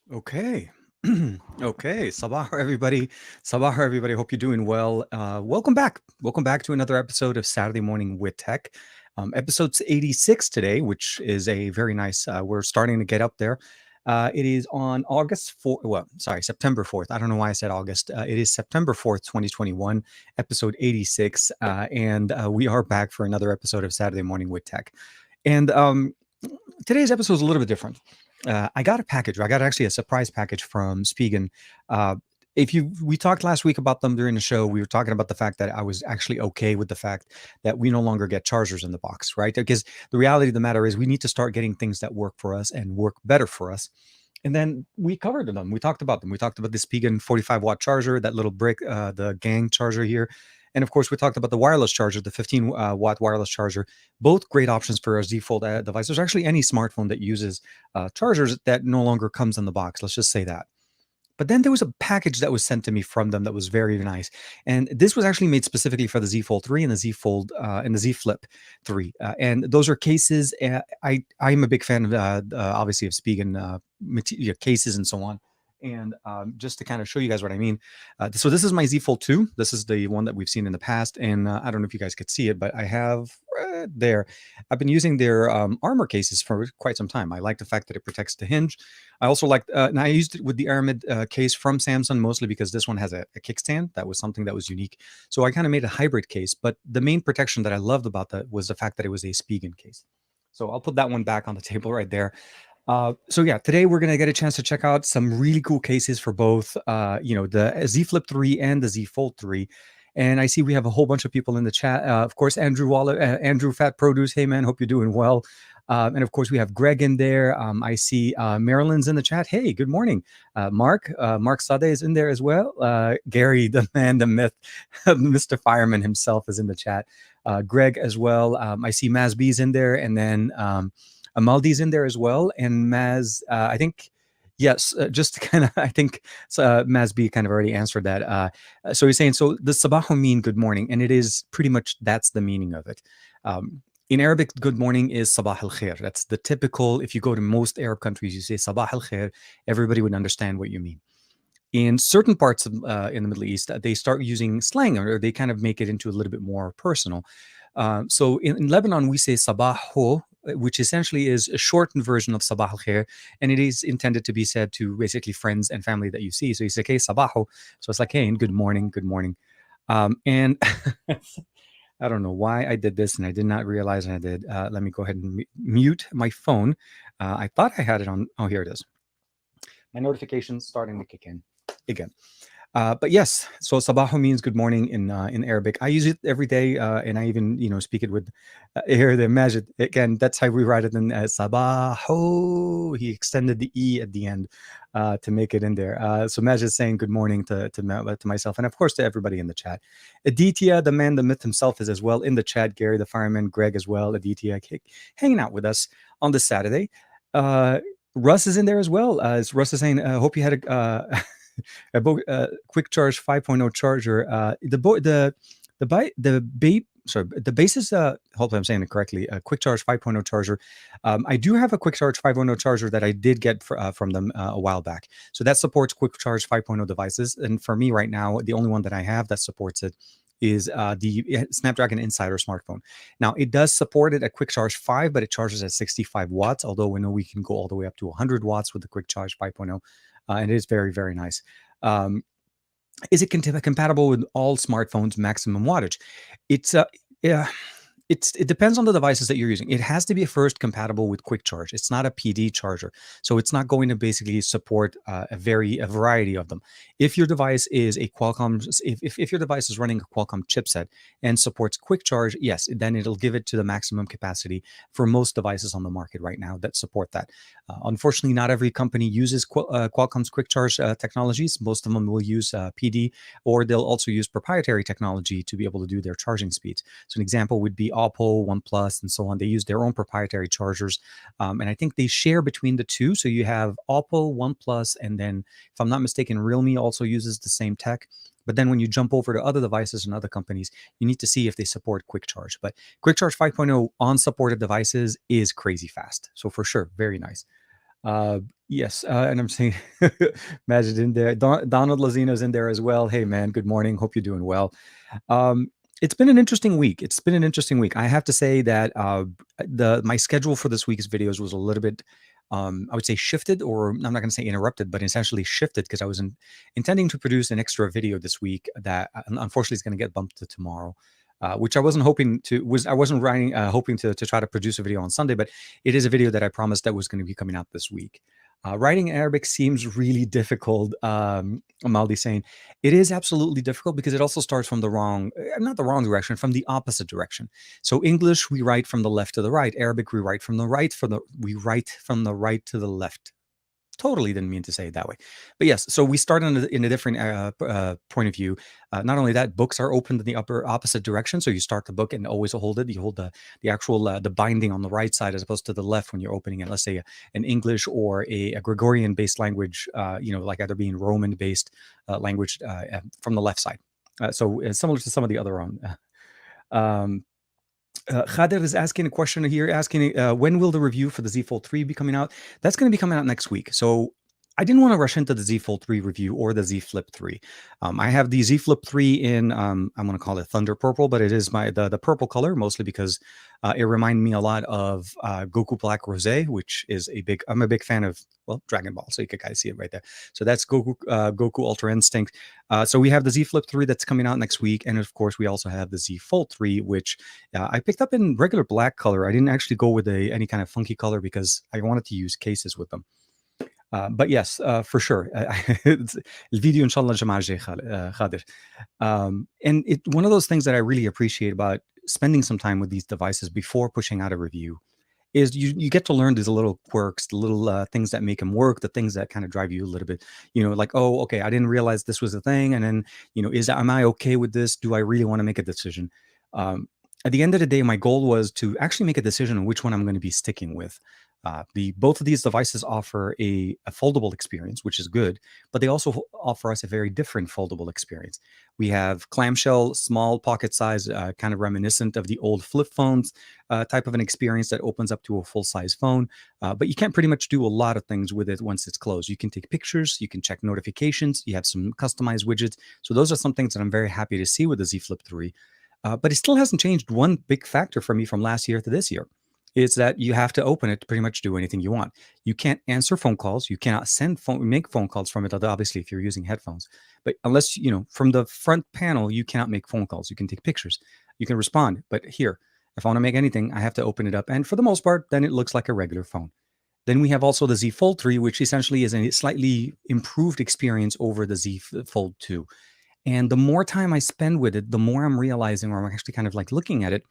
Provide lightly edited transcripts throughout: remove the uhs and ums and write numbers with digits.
Okay. Okay. Sabah everybody. Sabah everybody. Hope you're doing well. Welcome back. Welcome back to another episode of Saturday Morning with Tech. Episode 86 today, which is a very nice. We're starting to get up there. It is on August 4th. Well, sorry, September 4th. I don't know why I said August. It is September 4th, 2021, episode 86. And we are back for another episode of Saturday Morning with Tech. And today's episode is a little bit different. I got a package. I got actually a surprise package from Spigen. Uh, if you, we talked last week about them during the show. We were talking about the fact that I was actually okay with the fact that we no longer get chargers in the box, right? Because the reality of the matter is we need to start getting things that work for us and work better for us. And then we covered them. We talked about them. We talked about the Spigen 45-watt charger, that little brick, the gang charger here. And of course, we talked about the wireless charger, the 15-watt wireless charger. Both great options for a Z-Fold device. There's actually any smartphone that uses chargers that no longer comes in the box. Let's just say that. But then there was a package that was sent to me from them that was very nice, and this was actually made specifically for the Z Fold 3 and the Z Fold and the Z Flip 3, and those are cases. I'm a big fan of obviously of Spigen cases and so on. And just to kind of show you guys what I mean, so this is my Z Fold 2. This is the one that we've seen in the past, and I don't know if you guys could see it, but I have there. I've been using their armor cases for quite some time. I like the fact that it protects the hinge. I also like, and I used it with the Aramid case from Samsung mostly because this one has a kickstand. That was something that was unique. So I kind of made a hybrid case, but the main protection that I loved about that was the fact that it was a Spigen case. So I'll put that one back on the table right there. So yeah, today we're gonna get a chance to check out some really cool cases for both, the Z Flip 3 and the Z Fold 3. And I see we have a whole bunch of people in the chat. Of course, Andrew Waller, Andrew Fat Produce. Hey man, hope you're doing well. And of course, we have Greg in there. I see Marilyn's in the chat. Hey, good morning. Mark Sade is in there as well. Gary, the man, the myth, Mr. Fireman himself is in the chat. Greg as well. I see Maz B's in there, and then Amaldi's in there as well. And Maz, I think, yes, just kind of, I think Maz B kind of already answered that. So he's saying, so the sabaho mean good morning, and it is pretty much that's the meaning of it. In Arabic, good morning is sabah al khair. That's the typical, if you go to most Arab countries, you say sabah al khair, everybody would understand what you mean. In certain parts of in the Middle East, they start using slang, or they kind of make it into a little bit more personal. So in Lebanon, we say sabaho, which essentially is a shortened version of sabah al khair, and it is intended to be said to basically friends and family that you see. So you say, hey, sabaho. So it's like, hey, and good morning, good morning. And I don't know why I did this, and I did not realize I did. Let me go ahead and mute my phone. I thought I had it on. Oh, here it is. My notifications starting to kick in again. But yes, so sabaho means good morning in Arabic. I use it every day, and I even speak it with here the Majid again. That's how we write it in sabaho. He extended the e at the end to make it in there. So Majid is saying good morning to myself, and of course to everybody in the chat. Aditya, the man, the myth himself, is as well in the chat. Gary, the fireman, Greg as well. Aditya hanging out with us on this Saturday. Russ is in there as well. Russ is saying, hope you had a quick charge 5.0 charger. The basis, hopefully I'm saying it correctly, a quick charge 5.0 charger. I do have a quick charge 5.0 charger that I did get from them a while back. So that supports quick charge 5.0 devices. And for me right now, the only one that I have that supports it is the Snapdragon Insider smartphone. Now, it does support it at Quick Charge 5, but it charges at 65 watts, although we know we can go all the way up to 100 watts with the Quick Charge 5.0, and it is very, very nice. Is it compatible with all smartphones maximum wattage? It's yeah, it depends on the devices that you're using. It has to be first compatible with quick charge. It's not a PD charger, so it's not going to basically support a variety of them. If your device is a Qualcomm, if your device is running a Qualcomm chipset and supports quick charge, yes, then it'll give it to the maximum capacity for most devices on the market right now that support that. Unfortunately, not every company uses Qualcomm's quick charge technologies. Most of them will use PD, or they'll also use proprietary technology to be able to do their charging speeds. So an example would be Oppo, OnePlus, and so on. They use their own proprietary chargers, and I think they share between the two. So you have Oppo, OnePlus, and then, if I'm not mistaken, Realme also uses the same tech. But then when you jump over to other devices and other companies, you need to see if they support quick charge. But quick charge 5.0 on supported devices is crazy fast. So for sure, very nice. Uh, yes, and I'm saying Majid in there. Donald Lazino's in there as well. Hey, man, good morning. Hope you're doing well. Um, it's been an interesting week. It's been an interesting week. I have to say that the my schedule for this week's videos was a little bit, I would say, shifted, or I'm not going to say interrupted, but essentially shifted because I was intending to produce an extra video this week that unfortunately is going to get bumped to tomorrow. Which I wasn't hoping to was I wasn't writing hoping to try to produce a video on Sunday, but it is a video that I promised that was going to be coming out this week. Writing Arabic seems really difficult. Amaldi saying it is absolutely difficult because it also starts from the wrong, not the wrong direction, from the opposite direction. So English we write from the left to the right. Arabic we write from the right to the left. Totally didn't mean to say it that way, but yes. So we start in a different point of view. Not only that, books are opened in the upper opposite direction. So you start the book and always hold it. You hold the actual the binding on the right side as opposed to the left when you're opening it. Let's say an English or a Gregorian based language. Like either being Roman based language from the left side. So similar to some of the other on. Um, Khader is asking a question here, asking when will the review for the Z Fold 3 be coming out? That's going to be coming out next week. So I didn't want to rush into the Z Fold 3 review or the Z Flip 3. I have the Z Flip 3 in, I'm going to call it Thunder Purple, but it is the purple color, mostly because it reminded me a lot of Goku Black Rosé, which is I'm a big fan of, well, Dragon Ball. So you can kind of see it right there. So that's Goku Ultra Instinct. So we have the Z Flip 3 that's coming out next week. And of course, we also have the Z Fold 3, which I picked up in regular black color. I didn't actually go with any kind of funky color because I wanted to use cases with them. But yes, for sure. الفيديو إن شاء الله الجمعة الجاية Khadir. And one of those things that I really appreciate about spending some time with these devices before pushing out a review is you get to learn these little quirks, the little things that make them work, the things that kind of drive you a little bit, like, oh, okay, I didn't realize this was a thing. And then, am I okay with this? Do I really want to make a decision? At the end of the day, my goal was to actually make a decision on which one I'm going to be sticking with. Both of these devices offer a foldable experience, which is good, but they also offer us a very different foldable experience. We have clamshell, small pocket size, kind of reminiscent of the old flip phones type of an experience that opens up to a full size phone. But you can pretty much do a lot of things with it once it's closed. You can take pictures, you can check notifications, you have some customized widgets. So those are some things that I'm very happy to see with the Z Flip 3. But it still hasn't changed one big factor for me from last year to this year. Is that you have to open it to pretty much do anything you want. You can't answer phone calls. You cannot make phone calls from it, obviously, if you're using headphones. But unless, from the front panel, you cannot make phone calls. You can take pictures. You can respond. But here, if I want to make anything, I have to open it up. And for the most part, then it looks like a regular phone. Then we have also the Z Fold 3, which essentially is a slightly improved experience over the Z Fold 2. And the more time I spend with it, the more I'm realizing, or I'm actually kind of like looking at it,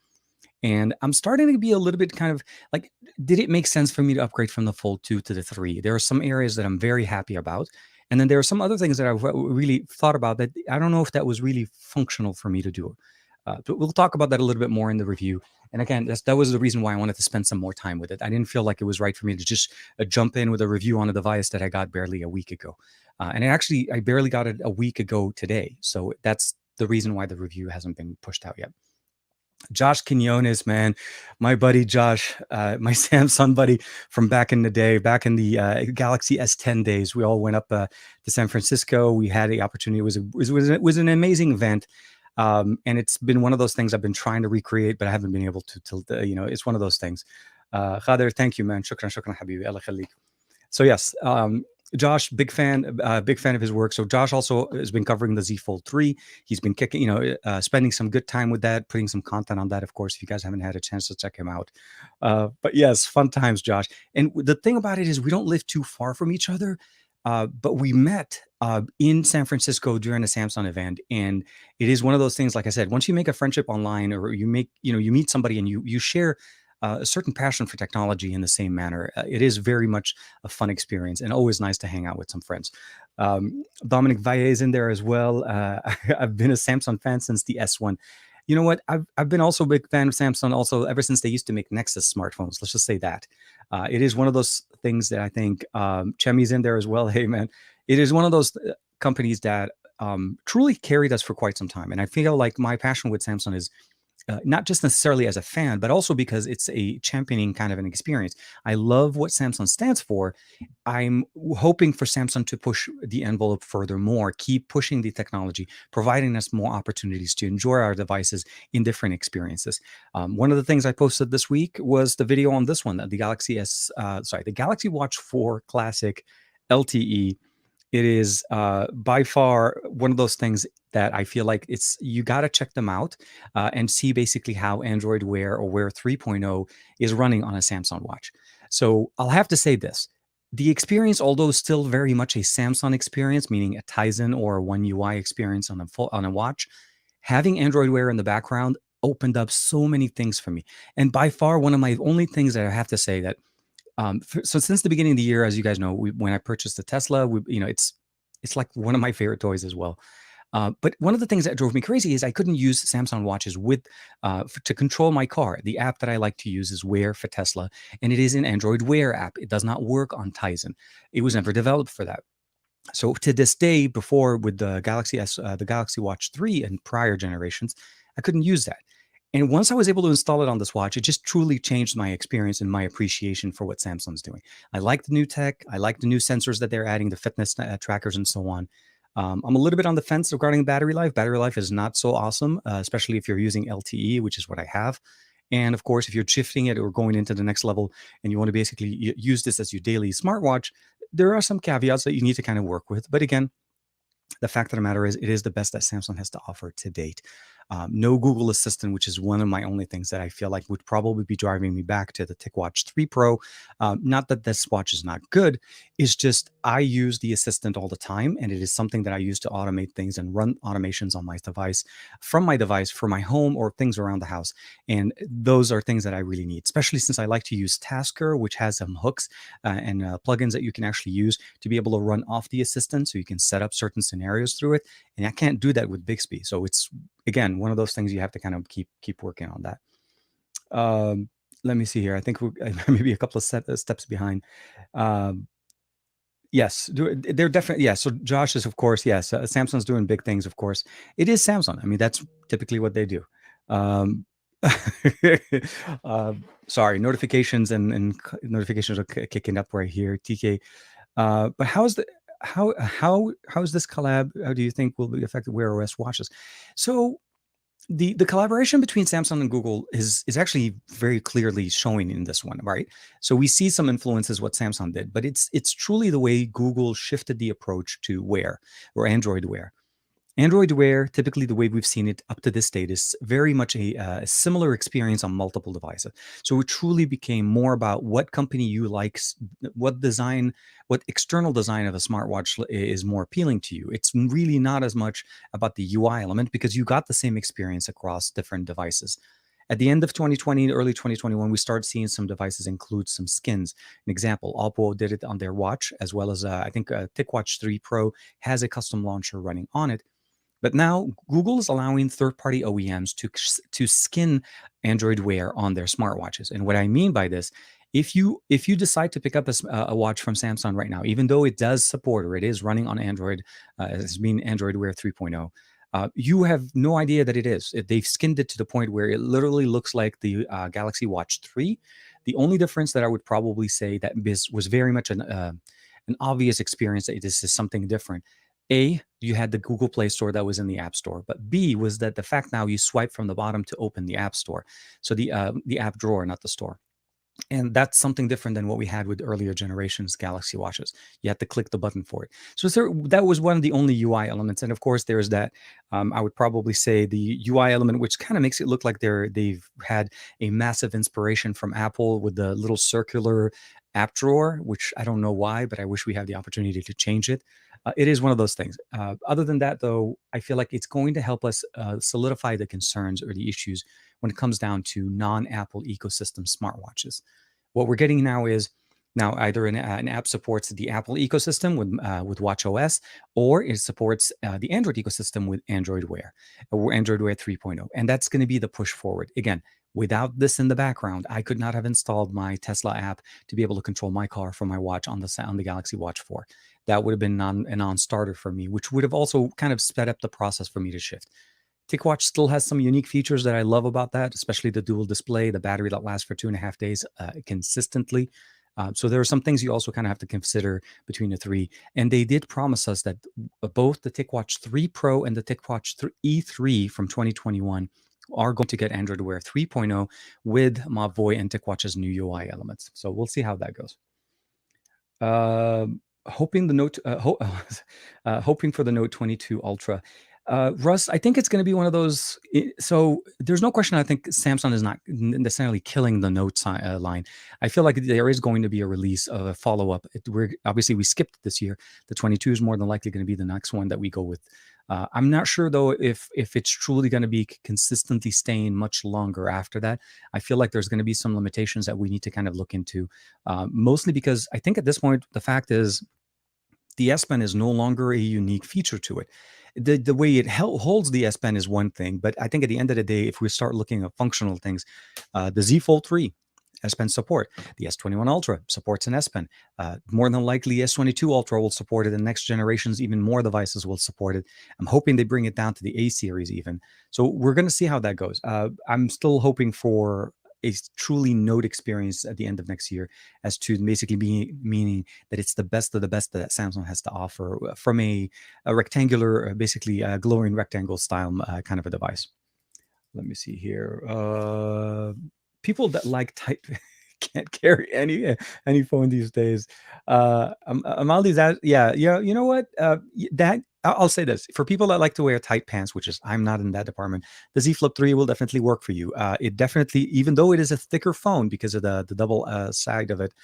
and I'm starting to be a little bit kind of like, did it make sense for me to upgrade from the Fold 2 to the 3? There are some areas that I'm very happy about. And then there are some other things that I've really thought about that I don't know if that was really functional for me to do. But we'll talk about that a little bit more in the review. And again, that was the reason why I wanted to spend some more time with it. I didn't feel like it was right for me to just jump in with a review on a device that I got barely a week ago. And I barely got it a week ago today. So that's the reason why the review hasn't been pushed out yet. Josh Quinones, man, my buddy Josh, my Samsung buddy from back in the day, back in the Galaxy S10 days. We all went up to San Francisco. We had the opportunity. It was an amazing event, and it's been one of those things I've been trying to recreate, but I haven't been able to. It's one of those things. Khader, thank you, man. Shukran, habibi. Allah khalik. So yes, Josh, big fan of his work. So Josh also has been covering the Z Fold 3. He's been spending some good time with that, putting some content on that, of course, if you guys haven't had a chance to check him out. But yes, fun times, Josh. And the thing about it is we don't live too far from each other, but we met in San Francisco during a Samsung event. And it is one of those things, like I said, once you make a friendship online or you meet somebody and you share a certain passion for technology in the same manner. It is very much a fun experience and always nice to hang out with some friends. Dominic Valle is in there as well. I've been a Samsung fan since the S1. You know what? I've been also a big fan of Samsung also ever since they used to make Nexus smartphones. Let's just say that. It is one of those things that I think Chemi's in there as well. Hey, man, it is one of those companies that truly carried us for quite some time. And I feel like my passion with Samsung is not just necessarily as a fan, but also because it's a championing kind of an experience. I love what Samsung stands for. I'm hoping for Samsung to push the envelope furthermore, keep pushing the technology, providing us more opportunities to enjoy our devices in different experiences. One of the things I posted this week was the video on this one, the the Galaxy Watch 4 Classic LTE. It is by far one of those things that I feel like you got to check them out and see basically how Android Wear or Wear 3.0 is running on a Samsung watch. So I'll have to say this. The experience, although still very much a Samsung experience, meaning a Tizen or a One UI experience on a watch, having Android Wear in the background opened up so many things for me. And by far, one of my only things that I have to say that so since the beginning of the year, as you guys know, when I purchased the Tesla, it's like one of my favorite toys as well. But one of the things that drove me crazy is I couldn't use Samsung watches to control my car. The app that I like to use is Wear for Tesla, and it is an Android Wear app. It does not work on Tizen. It was never developed for that. So to this day, before with the Galaxy Watch 3 and prior generations, I couldn't use that. And once I was able to install it on this watch, it just truly changed my experience and my appreciation for what Samsung's doing. I like the new tech. I like the new sensors that they're adding, the fitness trackers, and so on. I'm a little bit on the fence regarding battery life. Battery life is not so awesome, especially if you're using LTE, which is what I have. And of course, if you're shifting it or going into the next level and you want to basically use this as your daily smartwatch, there are some caveats that you need to kind of work with. But again, the fact of the matter is, it is the best that Samsung has to offer to date. No Google Assistant, which is one of my only things that I feel like would probably be driving me back to the TicWatch 3 Pro. Not that this watch is not good, it's just I use the Assistant all the time, and it is something that I use to automate things and run automations on my device, from my device for my home or things around the house. And those are things that I really need, especially since I like to use Tasker, which has some hooks and plugins that you can actually use to be able to run off the Assistant so you can set up certain scenarios through it. And I can't do that with Bixby. So it's, again, one of those things you have to kind of keep working on that. Let me see here. I think we're maybe a couple of steps behind. Yes, they're definitely, yeah. So Josh is, of course, yes. Samsung's doing big things, of course. It is Samsung. I mean, that's typically what they do. Um, Sorry, notifications and notifications are kicking up right here. TK, but how's this collab? How do you think will be affected Wear OS watches? So the collaboration between Samsung and Google is actually very clearly showing in this one, right? So we see some influences what Samsung did, but it's truly the way Google shifted the approach to Wear or Android Wear. Android Wear, typically the way we've seen it up to this date, is very much a similar experience on multiple devices. So it truly became more about what company you like, what design, what external design of a smartwatch is more appealing to you. It's really not as much about the UI element because you got the same experience across different devices. At the end of 2020, early 2021, we started seeing some devices include some skins. An example, Oppo did it on their watch, as well as I think TicWatch 3 Pro has a custom launcher running on it. But now Google is allowing third-party OEMs to skin Android Wear on their smartwatches. And what I mean by this, if you decide to pick up a watch from Samsung right now, even though it does support or it is running on Android, as being Android Wear 3.0, you have no idea that it is. They've skinned it to the point where it literally looks like the Galaxy Watch 3. The only difference that I would probably say that was very much an obvious experience that this is something different. A, you had the Google Play Store that was in the App Store, but B was that the fact now you swipe from the bottom to open the App Store, so the app drawer, not the store. And that's something different than what we had with earlier generations Galaxy watches. You had to click the button for it. So that was one of the only UI elements. And of course, there's that. I would probably say the UI element, which kind of makes it look like they've had a massive inspiration from Apple with the little circular app drawer, which I don't know why, but I wish we had the opportunity to change it. It is one of those things. Other than that, though, I feel like it's going to help us solidify the concerns or the issues when it comes down to non-Apple ecosystem smartwatches. What we're getting now is either an app supports the Apple ecosystem with watchOS, or it supports the Android ecosystem with Android Wear or Android Wear 3.0. And that's going to be the push forward. Again, without this in the background, I could not have installed my Tesla app to be able to control my car from my watch on the Galaxy Watch 4. That would have been a non-starter for me, which would have also kind of sped up the process for me to shift. TicWatch still has some unique features that I love about that, especially the dual display, the battery that lasts for 2.5 days consistently. So there are some things you also kind of have to consider between the three. And they did promise us that both the TicWatch 3 Pro and the TicWatch E3 from 2021 are going to get Android Wear 3.0 with Mavoi and TicWatch's new UI elements. So we'll see how that goes. Hoping the Note, hoping for the Note 22 Ultra. Russ, I think it's going to be one of those. So there's no question. I think Samsung is not necessarily killing the Note line. I feel like there is going to be a release of a follow-up. We're obviously we skipped this year. The 22 is more than likely going to be the next one that we go with. I'm not sure though if it's truly going to be consistently staying much longer after that. I feel like there's going to be some limitations that we need to kind of look into, mostly because I think at this point the fact is the S Pen is no longer a unique feature to it. The way it holds the S Pen is one thing, but I think at the end of the day, if we start looking at functional things, the Z Fold 3 S Pen support, the S21 Ultra supports an S Pen. More than likely, S22 Ultra will support it, and next generations, even more devices will support it. I'm hoping they bring it down to the A series even. So we're going to see how that goes. I'm still hoping for a truly Note experience at the end of next year, as to basically meaning that it's the best of the best that Samsung has to offer from a rectangular, basically glowing rectangle style kind of a device. Let me see here. People that like type can't carry any phone these days. Amaldi's yeah. You know what? That I'll say this for people that like to wear tight pants, which is I'm not in that department. The Z Flip 3 will definitely work for you. It definitely, even though it is a thicker phone because of the double side of it,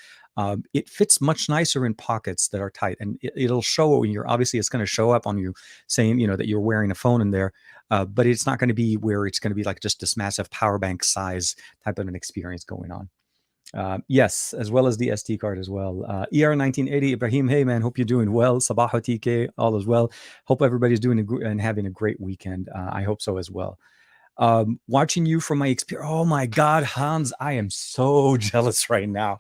it fits much nicer in pockets that are tight, and it'll show when you're obviously it's going to show up on you saying that you're wearing a phone in there. But it's not going to be where it's going to be like just this massive power bank size type of an experience going on. Yes, as well as the SD card as well. ER1980, Ibrahim, hey man, hope you're doing well. Sabaho TK, all as well. Hope everybody's doing and having a great weekend. I hope so as well. Watching you from my experience. Oh my God, Hans, I am so jealous right now.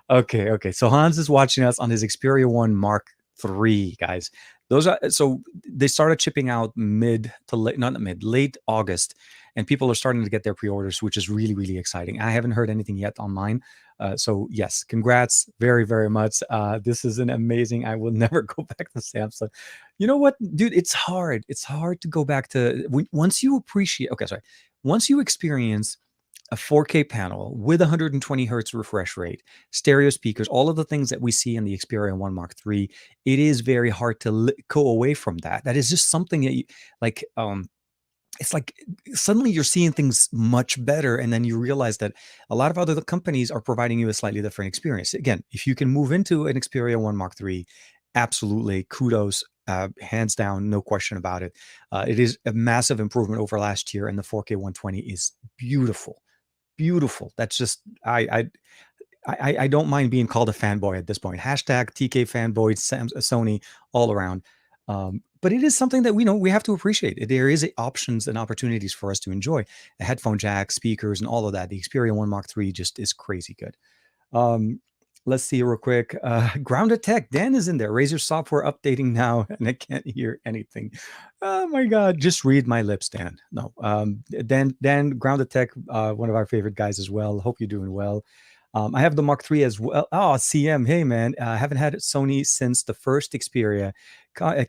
Okay. So Hans is watching us on his Xperia 1 Mark III, guys. Those are so they started shipping out mid to late, not mid, late August, and people are starting to get their pre-orders, which is really, really exciting. I haven't heard anything yet online. So yes, congrats very, very much. This is an amazing. I will never go back to Samsung. You know what, dude? It's hard. It's hard to go back to once you appreciate. Okay, sorry. Once you experience a 4K panel with 120 hertz refresh rate, stereo speakers, all of the things that we see in the Xperia 1 Mark III, it is very hard to go away from that. That is just something that you like. It's like suddenly you're seeing things much better, and then you realize that a lot of other companies are providing you a slightly different experience. Again, if you can move into an Xperia 1 Mark III, absolutely kudos, hands down, no question about it. It is a massive improvement over last year, and the 4K 120 is beautiful. That's just I don't mind being called a fanboy at this point. Hashtag TK fanboy, Sony all around. But it is something that we have to appreciate. There is options and opportunities for us to enjoy. The headphone jack, speakers, and all of that. The Xperia 1 Mark III just is crazy good. Let's see real quick. Grounded Tech, Dan is in there. Razer software updating now, and I can't hear anything. Oh my God, just read my lips, Dan. No, Dan, Grounded Tech, one of our favorite guys as well. Hope you're doing well. I have the Mark III as well. Oh, CM, hey man, I haven't had Sony since the first Xperia.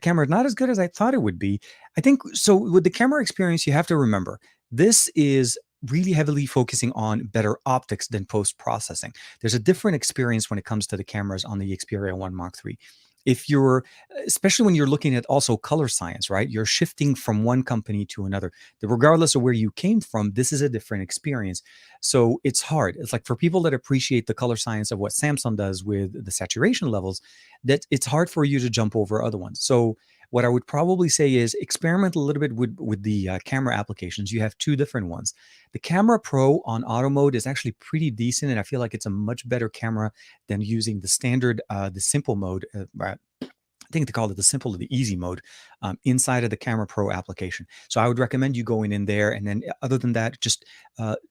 Camera not as good as I thought it would be. I think so. With the camera experience, you have to remember this is really heavily focusing on better optics than post-processing. There's a different experience when it comes to the cameras on the Xperia 1 Mark III. If you're, especially when you're looking at also color science, right? You're shifting from one company to another. Regardless of where you came from, this is a different experience. So it's hard. It's like for people that appreciate the color science of what Samsung does with the saturation levels, that it's hard for you to jump over other ones. So what I would probably say is experiment a little bit with the camera applications. You have two different ones. The Camera Pro on auto mode is actually pretty decent, and I feel like it's a much better camera than using the standard, the simple mode. I think they call it the simple or the easy mode inside of the Camera Pro application. So I would recommend you going in there, and then other than that, just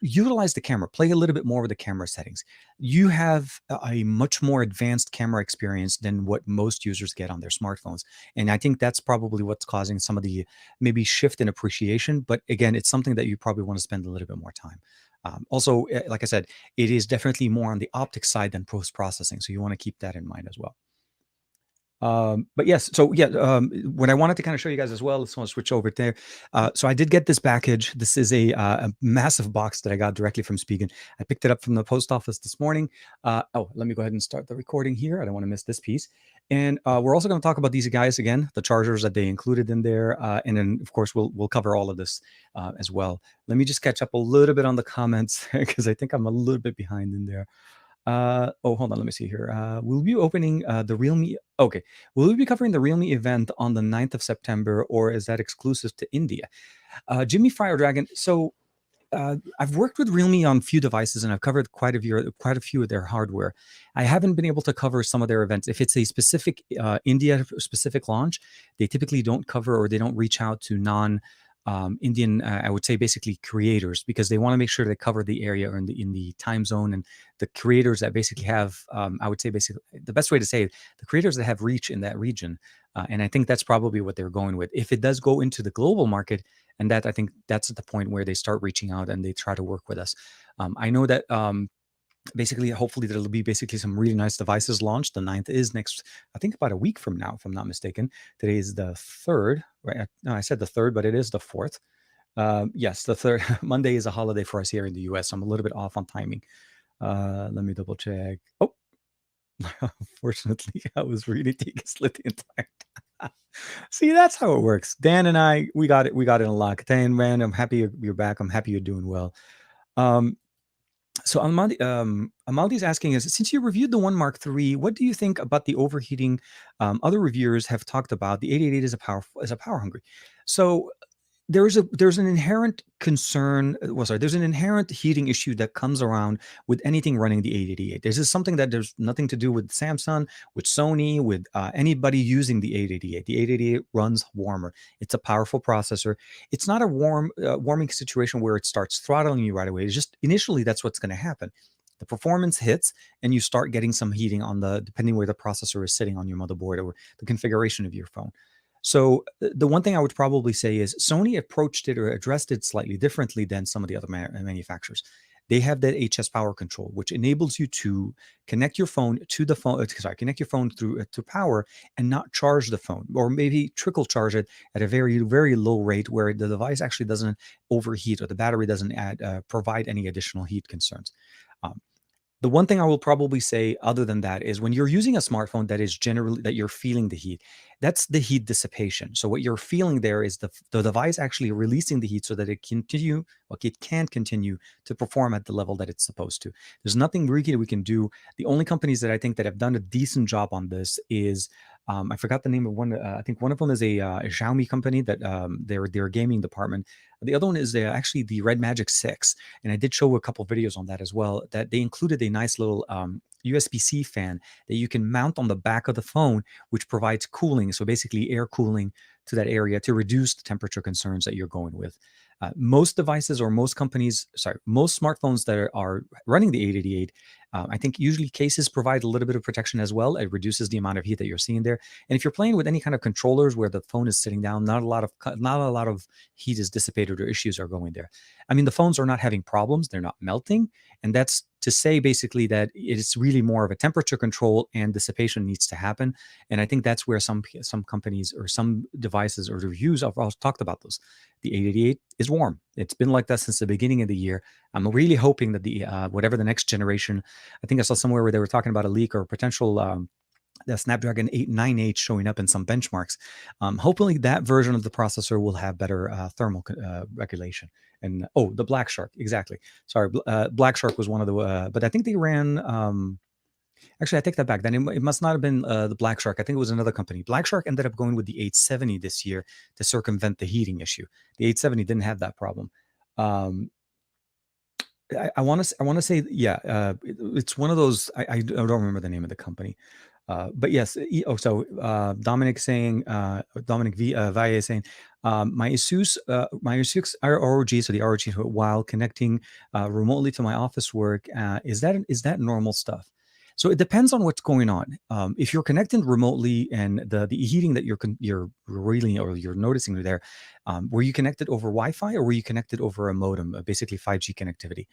utilize the camera, play a little bit more with the camera settings. You have a much more advanced camera experience than what most users get on their smartphones, and I think that's probably what's causing some of the maybe shift in appreciation. But again, it's something that you probably want to spend a little bit more time. Also, like I said, it is definitely more on the optics side than post processing, so you want to keep that in mind as well. But yes, so yeah, what I wanted to kind of show you guys as well, let's want to switch over there. So I did get this package. This is a massive box that I got directly from Spigen. I picked it up from the post office this morning. Oh, let me go ahead and start the recording here. I don't want to miss this piece. And we're also going to talk about these guys again, the chargers that they included in there, and then of course we'll cover all of this as well. Let me just catch up a little bit on the comments because I think I'm a little bit behind in there. Oh, hold on. Let me see here. We'll be opening the Realme. Okay. Will we be covering the Realme event on the 9th of September, or is that exclusive to India? Jimmy Fire Dragon. So I've worked with Realme on a few devices, and I've covered quite a few of their hardware. I haven't been able to cover some of their events. If it's a specific India specific launch, they typically don't cover or they don't reach out to non Indian, I would say basically creators, because they want to make sure they cover the area or in the time zone, and the creators that basically have, I would say basically the best way to say it, the creators that have reach in that region. And I think that's probably what they're going with. If it does go into the global market, and that I think that's at the point where they start reaching out and they try to work with us. I know that basically, hopefully there'll be basically some really nice devices launched. The 9th is next, I think about a week from now, if I'm not mistaken. Today is the 3rd, right? No, I said the 3rd, but it is the 4th. Yes, the 3rd. Monday is a holiday for us here in the US. I'm a little bit off on timing. Let me double check. Oh, unfortunately, I was reading Split the entire time. See, that's how it works. Dan and I, we got it in a lock. Dan, man, I'm happy you're back. I'm happy you're doing well. So Amaldi's asking us, since you reviewed the One Mark III, what do you think about the overheating? Other reviewers have talked about the 888 as a power hungry. So there's an inherent concern. Well, sorry, there's an inherent heating issue that comes around with anything running the 888. This is something that there's nothing to do with Samsung, with Sony, with anybody using the 888. The 888 runs warmer. It's a powerful processor. It's not a warming situation where it starts throttling you right away. It's just initially that's what's going to happen. The performance hits, and you start getting some heating on depending where the processor is sitting on your motherboard or the configuration of your phone. So the one thing I would probably say is Sony approached it or addressed it slightly differently than some of the other manufacturers. They have that HS power control, which enables you to connect your phone to the phone. Connect your phone through to power and not charge the phone, or maybe trickle charge it at a very, very low rate where the device actually doesn't overheat or the battery doesn't provide any additional heat concerns. Um, the one thing I will probably say other than that is when you're using a smartphone that is generally that you're feeling the heat, that's the heat dissipation. So what you're feeling there is the device actually releasing the heat so that it can continue to perform at the level that it's supposed to. There's nothing really we can do. The only companies that I think that have done a decent job on this is I forgot the name of one. I think one of them is a Xiaomi company that their gaming department. The other one is actually the Red Magic 6, and I did show a couple videos on that as well. That they included a nice little USB-C fan that you can mount on the back of the phone, which provides cooling. So basically, air cooling to that area to reduce the temperature concerns that you're going with. Most devices or most smartphones that are running the 888, I think usually cases provide a little bit of protection as well. It reduces the amount of heat that you're seeing there. And if you're playing with any kind of controllers where the phone is sitting down, not a lot of heat is dissipated or issues are going there. I mean, the phones are not having problems; they're not melting, and that's to say basically that it's really more of a temperature control and dissipation needs to happen. And I think that's where some companies or some devices or reviews have also talked about those. The 888 is warm. It's been like that since the beginning of the year. I'm really hoping that the whatever the next generation, I think I saw somewhere where they were talking about a leak or potential the Snapdragon 898 showing up in some benchmarks. Hopefully that version of the processor will have better thermal regulation. And the Black Shark, exactly. Sorry, Black Shark was one of the, but I think they ran. Actually, I take that back. Then it must not have been the Black Shark. I think it was another company. Black Shark ended up going with the 870 this year to circumvent the heating issue. The 870 didn't have that problem. I want to say, yeah, it's one of those. I don't remember the name of the company. But yes, Dominic saying, Dominic Valle saying, my Asus ROG, so the ROG, while connecting remotely to my office work, is that normal stuff? So it depends on what's going on. If you're connected remotely and the heating that you're really or you're noticing there, were you connected over Wi-Fi or were you connected over a modem, basically 5G connectivity?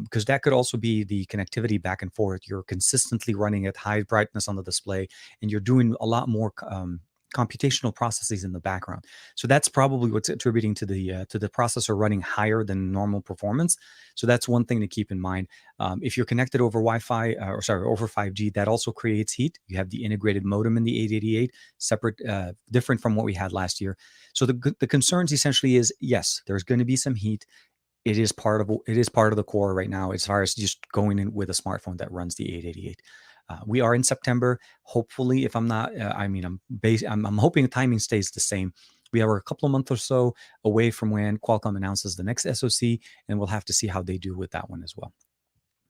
Because that could also be the connectivity back and forth. You're consistently running at high brightness on the display, and you're doing a lot more computational processes in the background. So that's probably what's attributing to the processor running higher than normal performance. So that's one thing to keep in mind. If you're connected over Wi-Fi, over 5G, that also creates heat. You have the integrated modem in the 888, separate, different from what we had last year. So the concerns essentially is, yes, there's going to be some heat. It is part of the core right now as far as just going in with a smartphone that runs the 888. We are in September. Hopefully, if I'm not, I'm hoping the timing stays the same. We are a couple of months or so away from when Qualcomm announces the next SoC, and we'll have to see how they do with that one as well.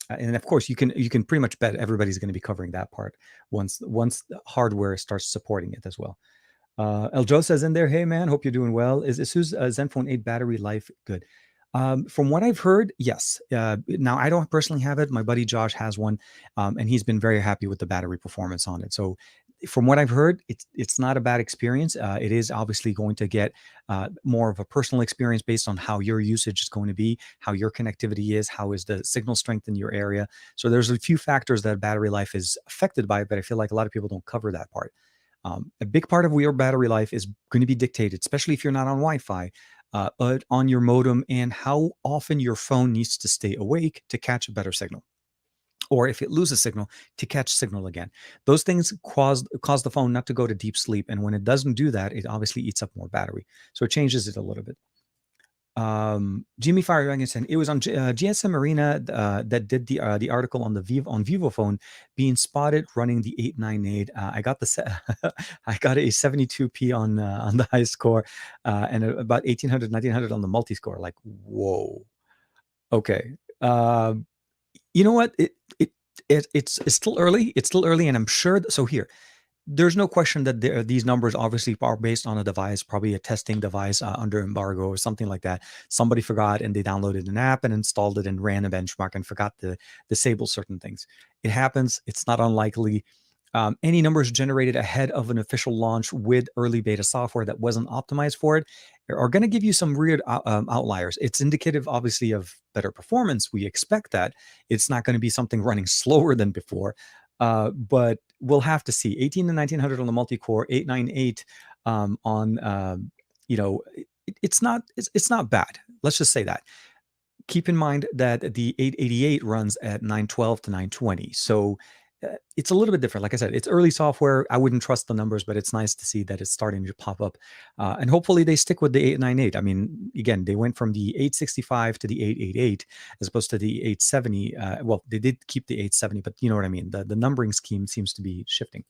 And of course, you can pretty much bet everybody's going to be covering that part once the hardware starts supporting it as well. El Joe says in there, "Hey man, hope you're doing well. Is ASUS Zenfone 8 battery life good?" From what I've heard, yes. Now I don't personally have it. My buddy Josh has one, and he's been very happy with the battery performance on it. So, from what I've heard, it's not a bad experience. It is obviously going to get more of a personal experience based on how your usage is going to be, how your connectivity is, how is the signal strength in your area. So there's a few factors that battery life is affected by, but I feel like a lot of people don't cover that part. A big part of your battery life is going to be dictated, especially if you're not on Wi-Fi, but on your modem and how often your phone needs to stay awake to catch a better signal, or if it loses signal, to catch signal again. Those things cause the phone not to go to deep sleep, and when it doesn't do that, it obviously eats up more battery. So it changes it a little bit. Jimmy Fire said it was on GSM Arena that did the article on on Vivo phone being spotted running the 898. I got I got a 72p on the high score, and about 1800 1900 on the multi score. Like, whoa, okay. You know what? It's still early. It's still early, and I'm sure. So here, there's no question that these numbers obviously are based on a device, probably a testing device under embargo or something like that. Somebody forgot and they downloaded an app and installed it and ran a benchmark and forgot to disable certain things. It happens. It's not unlikely. Any numbers generated ahead of an official launch with early beta software that wasn't optimized for it are going to give you some weird outliers. It's indicative, obviously, of better performance. We expect that. It's not going to be something running slower than before. But we'll have to see. 18 to 1900 on the multi-core, 898 on, it's not bad. Let's just say that. Keep in mind that the 888 runs at 912 to 920. So it's a little bit different. Like I said, it's early software. I wouldn't trust the numbers, but it's nice to see that it's starting to pop up. And hopefully they stick with the 898. I mean, again, they went from the 865 to the 888 as opposed to the 870. Well, they did keep the 870, but you know what I mean? The numbering scheme seems to be shifting.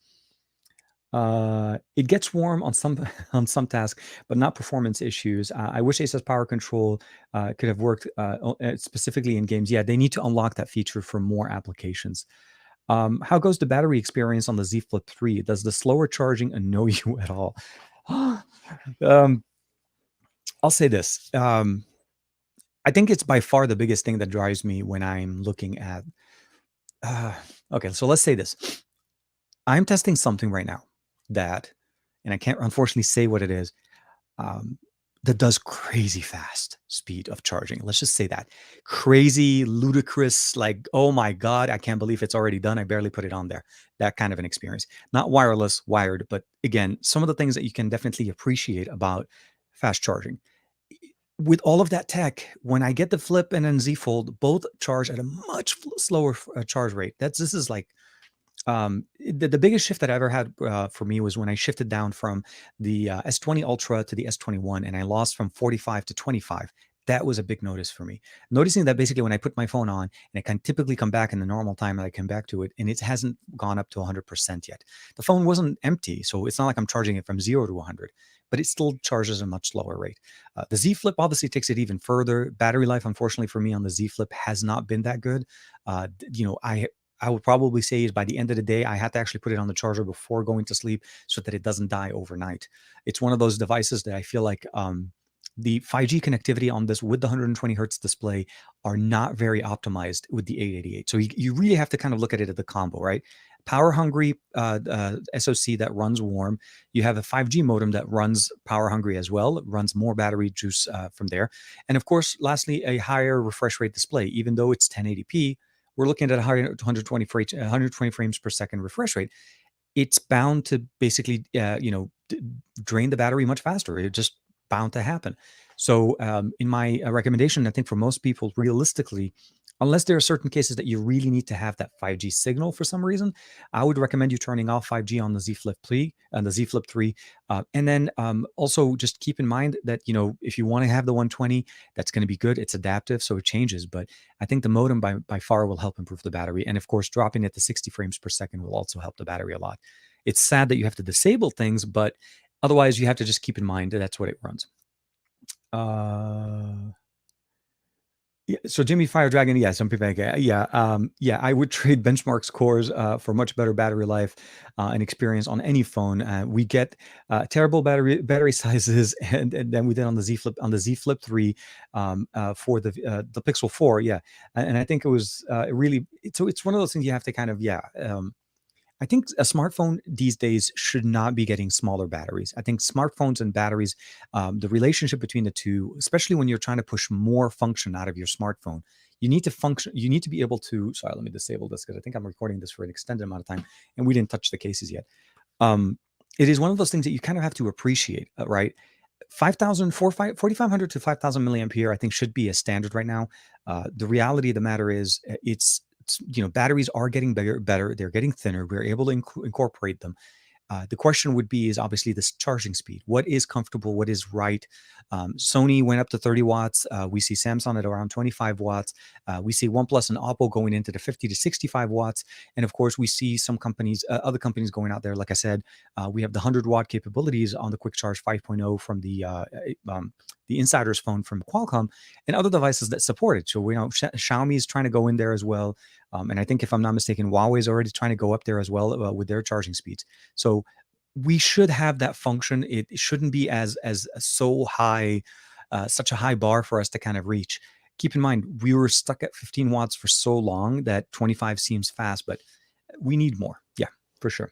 It gets warm on some on some tasks, but not performance issues. I wish Asus Power Control could have worked specifically in games. Yeah, they need to unlock that feature for more applications. How goes the battery experience on the Z Flip 3? Does the slower charging annoy you at all? um, I'll say this. I think it's by far the biggest thing that drives me when I'm looking at. Uh, okay, so let's say this. I'm testing something right now that, and I can't unfortunately say what it is, um, that does crazy fast speed of charging. Let's just say that. Crazy, ludicrous, like, oh my God, I can't believe it's already done. I barely put it on there. That kind of an experience. Not wireless, wired, but again, some of the things that you can definitely appreciate about fast charging. With all of that tech, when I get the Flip and then Z Fold, both charge at a much slower charge rate. This is like the biggest shift that I ever had for me was when I shifted down from the S20 Ultra to the S21, and I lost from 45 to 25. That was a big notice for me. Noticing that basically when I put my phone on, and I can typically come back in the normal time that I come back to it, and it hasn't gone up to 100% yet. The phone wasn't empty, so it's not like I'm charging it from 0 to 100, but it still charges a much lower rate. The Z Flip obviously takes it even further. Battery life, unfortunately for me on the Z Flip, has not been that good. I I would probably say is by the end of the day, I had to actually put it on the charger before going to sleep so that it doesn't die overnight. It's one of those devices that I feel like the 5G connectivity on this with the 120 hertz display are not very optimized with the 888. So you really have to kind of look at it as the combo, right? Power hungry SoC that runs warm. You have a 5G modem that runs power hungry as well. It runs more battery juice from there. And of course, lastly, a higher refresh rate display. Even though it's 1080p, we're looking at a higher 120 frames per second refresh rate. It's bound to basically, drain the battery much faster. It's just bound to happen. So, in my recommendation, I think for most people, realistically, unless there are certain cases that you really need to have that 5G signal for some reason, I would recommend you turning off 5G on the Z Flip 3 and the Z Flip 3. And then also just keep in mind that, if you want to have the 120, that's going to be good. It's adaptive, so it changes. But I think the modem by far will help improve the battery. And of course, dropping it to 60 frames per second will also help the battery a lot. It's sad that you have to disable things, but otherwise you have to just keep in mind that that's what it runs. Yeah, so Jimmy Fire Dragon, yeah, some people, I would trade benchmarks cores for much better battery life and experience on any phone. We get terrible battery sizes, and then we did on the Z Flip 3 for the Pixel 4, yeah, and I think it was really so it's one of those things you have to kind of I think a smartphone these days should not be getting smaller batteries. I think smartphones and batteries, the relationship between the two, especially when you're trying to push more function out of your smartphone, you need to function. You need to be able to. Sorry, let me disable this because I think I'm recording this for an extended amount of time, and we didn't touch the cases yet. It is one of those things that you kind of have to appreciate, right? 4,500 to 5,000 milliampere, I think, should be a standard right now. The reality of the matter is, batteries are getting better. They're getting thinner. We're able to incorporate them. The question would be is obviously this charging speed. What is comfortable? What is right? Sony went up to 30 watts. We see Samsung at around 25 watts. We see OnePlus and Oppo going into the 50 to 65 watts. And of course, we see some companies, other companies going out there. Like I said, we have the 100-watt capabilities on the Quick Charge 5.0 from the Insider's phone from Qualcomm and other devices that support it. So we know Xiaomi is trying to go in there as well. And I think if I'm not mistaken, Huawei is already trying to go up there as well with their charging speeds. So we should have that function. It shouldn't be as so high, such a high bar for us to kind of reach. Keep in mind, we were stuck at 15 watts for so long that 25 seems fast, but we need more. Yeah, for sure.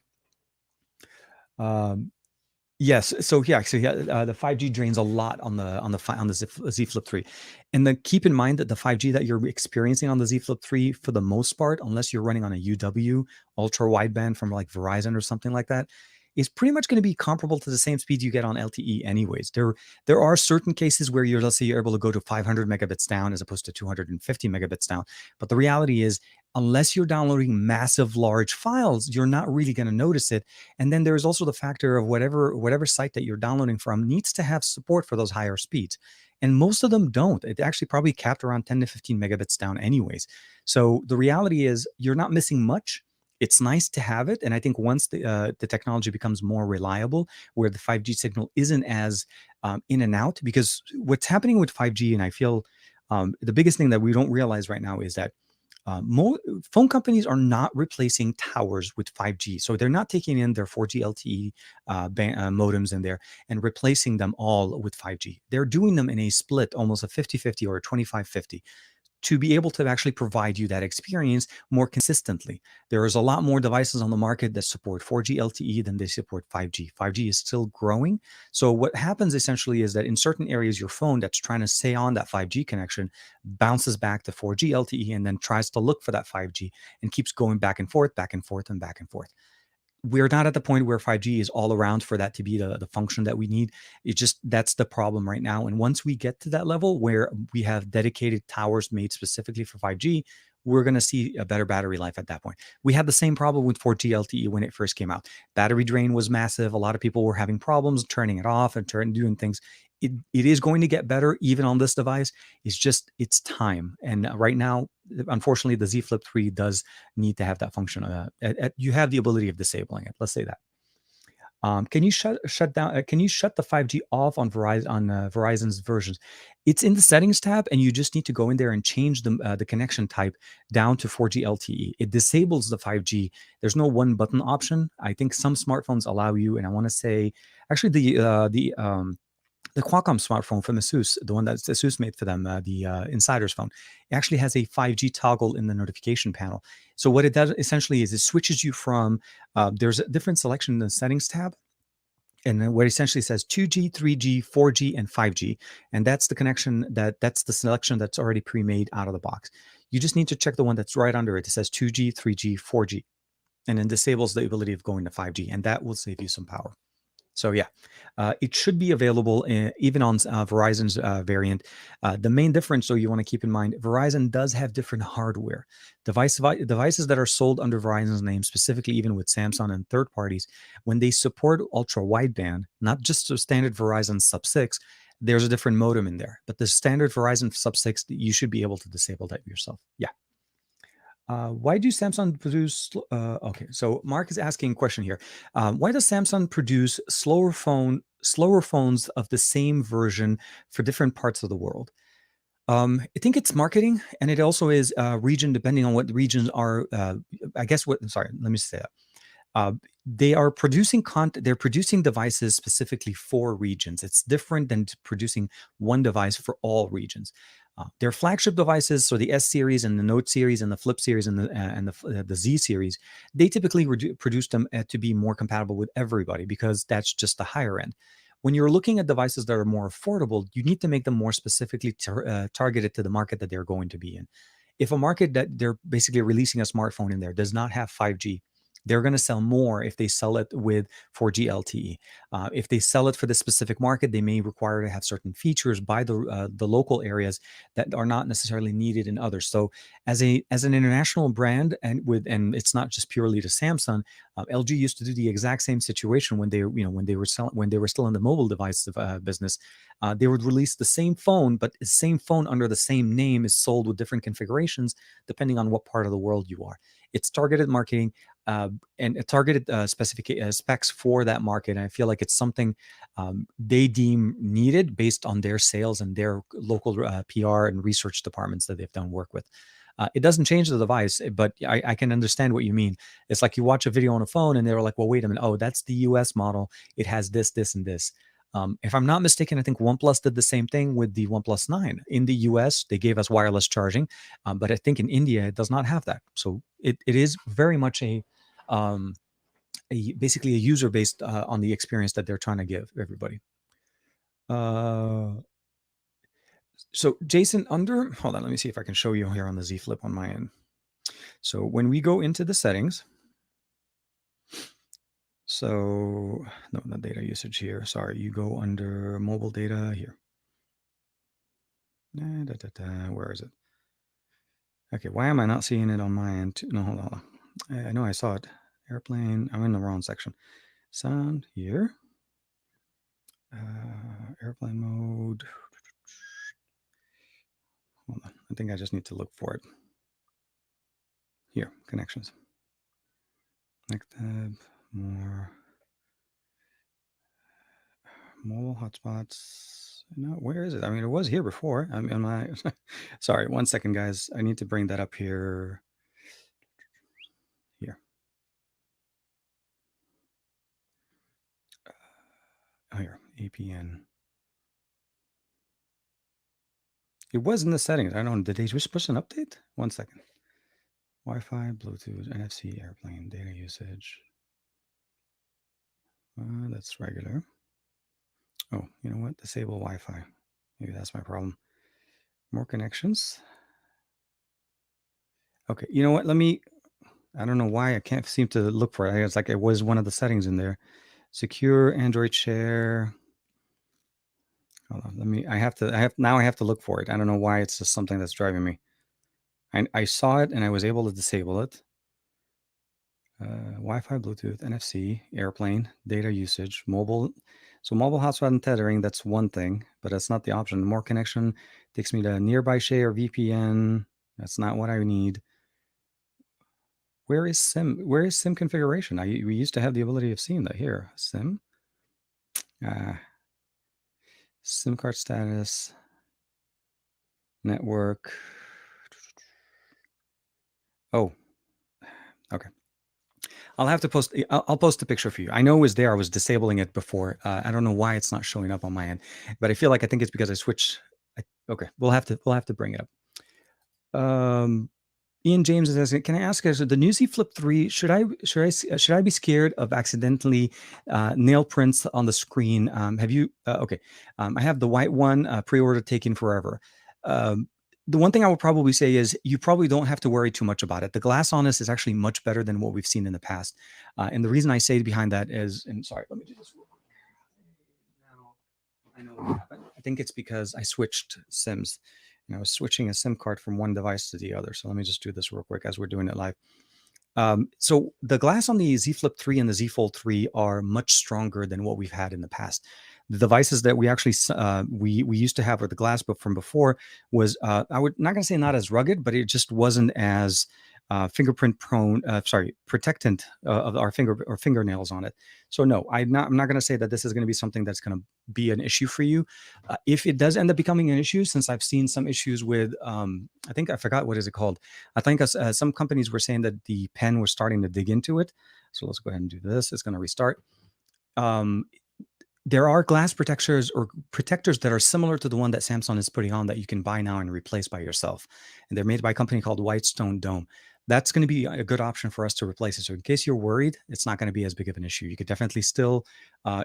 Yes. So the 5G drains a lot on the Z Flip 3, and then keep in mind that the 5G that you're experiencing on the Z Flip 3, for the most part, unless you're running on a UW ultra wideband from like Verizon or something like that, is pretty much going to be comparable to the same speed you get on LTE. Anyways, there are certain cases where let's say you're able to go to 500 megabits down as opposed to 250 megabits down, but the reality is, unless you're downloading massive large files, you're not really going to notice it. And then there's also the factor of whatever site that you're downloading from needs to have support for those higher speeds. And most of them don't. It actually probably capped around 10 to 15 megabits down anyways. So the reality is you're not missing much. It's nice to have it. And I think once the technology becomes more reliable, where the 5G signal isn't as in and out, because what's happening with 5G, and I feel the biggest thing that we don't realize right now is that phone companies are not replacing towers with 5G. So they're not taking in their 4G LTE modems in there and replacing them all with 5G. They're doing them in a split, almost a 50-50 or a 25-50, to be able to actually provide you that experience more consistently. There is a lot more devices on the market that support 4G LTE than they support 5G. 5G is still growing. So what happens essentially is that in certain areas, your phone that's trying to stay on that 5G connection bounces back to 4G LTE and then tries to look for that 5G and keeps going back and forth, back and forth, and back and forth. We're not at the point where 5G is all around for that to be the function that we need. It's just, that's the problem right now. And once we get to that level where we have dedicated towers made specifically for 5G, we're going to see a better battery life at that point. We had the same problem with 4G LTE when it first came out. Battery drain was massive. A lot of people were having problems turning it off and doing things. It is going to get better even on this device. It's time. And right now, unfortunately, the Z Flip 3 does need to have that function. You have the ability of disabling it. Let's say that. Can you shut down? Can you shut the 5G off on Verizon's versions? It's in the settings tab, and you just need to go in there and change the connection type down to 4G LTE. It disables the 5G. There's no one button option. I think some smartphones allow you, and I want to say actually the Qualcomm smartphone from Asus, the one that Asus made for them, the Insider's phone, it actually has a 5G toggle in the notification panel. So what it does essentially is it switches you from there's a different selection in the settings tab, and then what essentially says 2G, 3G, 4G, and 5G, and that's the connection that's the selection that's already pre-made out of the box. You just need to check the one that's right under it. It says 2G, 3G, 4G, and then disables the ability of going to 5G, and that will save you some power. So yeah, it should be available even on Verizon's variant. The main difference, though, you want to keep in mind, Verizon does have different hardware. Devices that are sold under Verizon's name, specifically even with Samsung and third parties, when they support ultra wideband, not just the standard Verizon sub 6, there's a different modem in there. But the standard Verizon sub 6, you should be able to disable that yourself. Yeah. Why do Samsung produce? Okay, so Mark is asking a question here. Why does Samsung produce slower phones of the same version for different parts of the world? I think it's marketing, and it also is region depending on what the regions are. I guess what. Sorry, let me say that. They are producing content. They're producing devices specifically for regions. It's different than producing one device for all regions. Their flagship devices, so the S series and the Note series and the Flip series and the Z series, they typically produce them to be more compatible with everybody because that's just the higher end. When you're looking at devices that are more affordable, you need to make them more specifically targeted to the market that they're going to be in. If a market that they're basically releasing a smartphone in there does not have 5G, they're going to sell more if they sell it with 4G LTE. If they sell it for this specific market, they may require to have certain features by the local areas that are not necessarily needed in others. So, as an international brand, and it's not just purely to Samsung, LG used to do the exact same situation when they were still in the mobile device business. They would release the same phone, but the same phone under the same name is sold with different configurations depending on what part of the world you are. It's targeted marketing and targeted specs for that market. And I feel like it's something they deem needed based on their sales and their local PR and research departments that they've done work with. It doesn't change the device, but I can understand what you mean. It's like you watch a video on a phone and they're like, well, wait a minute. Oh, that's the US model. It has this, this, and this. If I'm not mistaken, I think OnePlus did the same thing with the OnePlus 9. In the US, they gave us wireless charging, but I think in India, it does not have that. So it is very much basically a user based on the experience that they're trying to give everybody. So Jason, hold on, let me see if I can show you here on the Z Flip on my end. So when we go into the settings, so no, not data usage here. Sorry, you go under mobile data here. Where is it? Okay, why am I not seeing it on my end? No, hold on. I know I saw it. Airplane. I'm in the wrong section. Sound here. Airplane mode. Hold on. I think I just need to look for it. Here, connections. Next tab, more. Mobile hotspots. No, where is it? I mean, it was here before. I mean, sorry, 1 second, guys. I need to bring that up here. Here. Oh, here, APN. It was in the settings. I don't know. Did they just push an update? 1 second. Wi-Fi, Bluetooth, NFC, airplane, data usage. That's regular. Oh, you know what? Disable Wi-Fi. Maybe that's my problem. More connections. Okay, you know what? I don't know why I can't seem to look for it. It's like it was one of the settings in there. Secure Android share. Hold on, I have to look for it. I don't know why it's just something that's driving me. I saw it and I was able to disable it. Wi-Fi, Bluetooth, NFC, airplane, data usage, mobile. So mobile hotspot and tethering, that's one thing, but that's not the option. More connection takes me to nearby share VPN. That's not what I need. Where is SIM? Where is SIM configuration? We used to have the ability of seeing that here. SIM, uh, SIM card status, network. Oh, okay. I'll have to post. I'll post a picture for you. I know it was there. I was disabling it before. I don't know why it's not showing up on my end, but I think it's because I switched. Okay, we'll have to bring it up. Ian James is asking, can I ask us the new Z Flip 3? Should I be scared of accidentally nail prints on the screen? Have you? Okay, I have the white one pre-order taken forever. Um, the one thing I would probably say is you probably don't have to worry too much about it. The glass on this is actually much better than what we've seen in the past, and the reason I say behind that is, and sorry, let me do this real quick. Now I know what happened. I think it's because I switched SIMs. And I was switching a SIM card from one device to the other. So let me just do this real quick as we're doing it live. So the glass on the Z Flip 3 and the Z Fold 3 are much stronger than what we've had in the past. The devices that we actually we used to have with the glass, but from before was I would not going to say not as rugged, but it just wasn't as fingerprint prone. Protectant of our fingernails on it. So no, I'm not going to say that this is going to be something that's going to be an issue for you. If it does end up becoming an issue, since I've seen some issues with, I think I forgot what is it called. I think some companies were saying that the pen was starting to dig into it. So let's go ahead and do this. It's going to restart. There are glass protectors or protectors that are similar to the one that Samsung is putting on that you can buy now and replace by yourself. And they're made by a company called Whitestone Dome. That's going to be a good option for us to replace it. So in case you're worried, it's not going to be as big of an issue. You could definitely still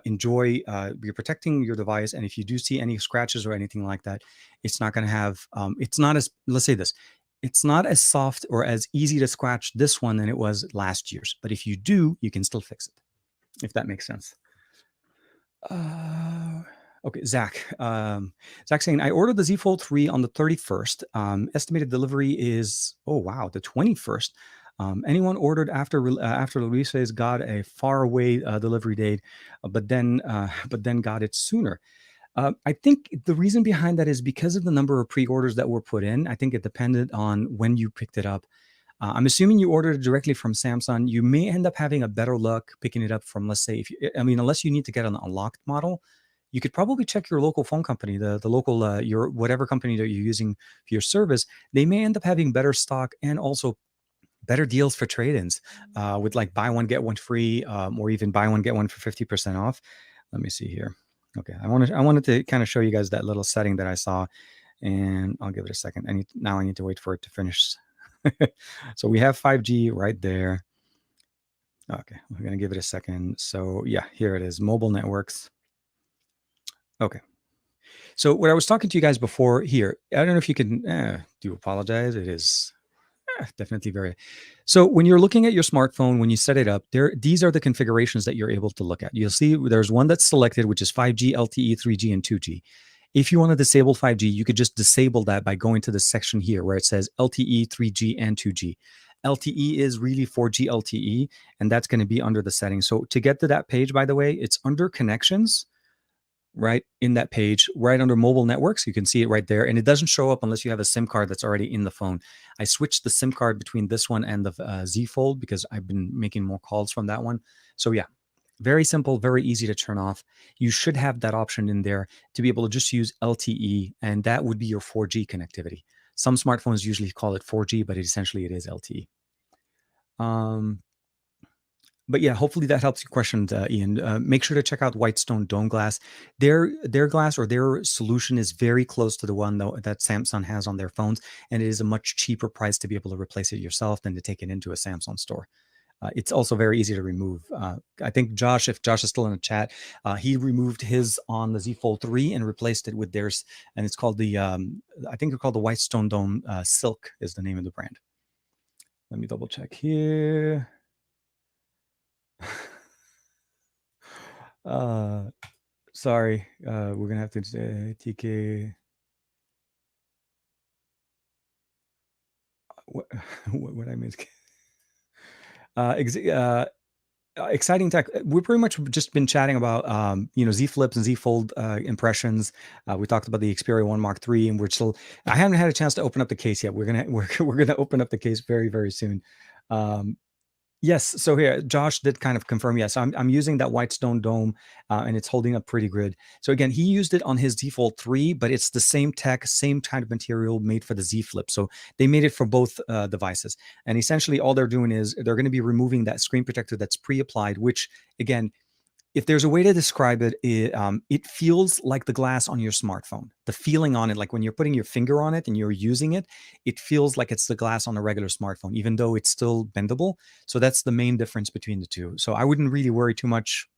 enjoy, you're protecting your device. And if you do see any scratches or anything like that, it's not going to have, it's not as, let's say this, it's not as soft or as easy to scratch this one than it was last year's. But if you do, you can still fix it, if that makes sense. Okay, Zach. Zach saying, I ordered the Z Fold 3 on the 31st. Estimated delivery is, oh, wow, the 21st. Anyone ordered after release has got a far away delivery date, but then got it sooner. I think the reason behind that is because of the number of pre-orders that were put in. I think it depended on when you picked it up. I'm assuming you ordered it directly from Samsung. You may end up having a better luck picking it up from, let's say, unless you need to get an unlocked model, you could probably check your local phone company, the local, your whatever company that you're using for your service. They may end up having better stock and also better deals for trade-ins with like buy one, get one free, or even buy one, get one for 50% off. Let me see here. Okay, I wanted to kind of show you guys that little setting that I saw, and I'll give it a second. I need to wait for it to finish. So we have 5G right there. Okay, we're going to give it a second. So yeah, here it is, mobile networks. Okay. So what I was talking to you guys before here, I don't know if you can, do apologize. It is definitely very. So when you're looking at your smartphone, when you set it up, these are the configurations that you're able to look at. You'll see there's one that's selected, which is 5G, LTE, 3G, and 2G. If you want to disable 5G, you could just disable that by going to the section here where it says LTE, 3G, and 2G. LTE is really 4G LTE, and that's going to be under the settings. So to get to that page, by the way, it's under connections, right in that page, right under mobile networks. You can see it right there, and it doesn't show up unless you have a SIM card that's already in the phone. I switched the SIM card between this one and the Z Fold because I've been making more calls from that one. So yeah, very simple, very easy to turn off. You should have that option in there to be able to just use LTE, and that would be your 4G connectivity. Some smartphones usually call it 4G, but essentially it is LTE. But yeah, hopefully that helps your question, Ian. Make sure to check out Whitestone Dome Glass. Their glass or their solution is very close to the one that Samsung has on their phones, and it is a much cheaper price to be able to replace it yourself than to take it into a Samsung store. It's also very easy to remove. I think Josh, if Josh is still in the chat, he removed his on the Z Fold 3 and replaced it with theirs, and it's called I think it's called the Whitestone Dome Silk is the name of the brand. Let me double check here. Sorry, we're gonna have to TK. What I missed? Exciting tech. We've pretty much just been chatting about Z Flips and Z Fold impressions. We talked about the Xperia 1 Mark III, and I haven't had a chance to open up the case yet. We're gonna open up the case very, very soon. Yes. So here, Josh did kind of confirm. Yes, I'm using that Whitestone dome, and it's holding up pretty good. So again, he used it on his Z Fold 3, but it's the same tech, same kind of material made for the Z Flip. So they made it for both devices. And essentially, all they're doing is they're going to be removing that screen protector that's pre-applied, which again, if there's a way to describe it, it feels like the glass on your smartphone. The feeling on it, like when you're putting your finger on it and you're using it, it feels like it's the glass on a regular smartphone, even though it's still bendable. So that's the main difference between the two. So I wouldn't really worry too much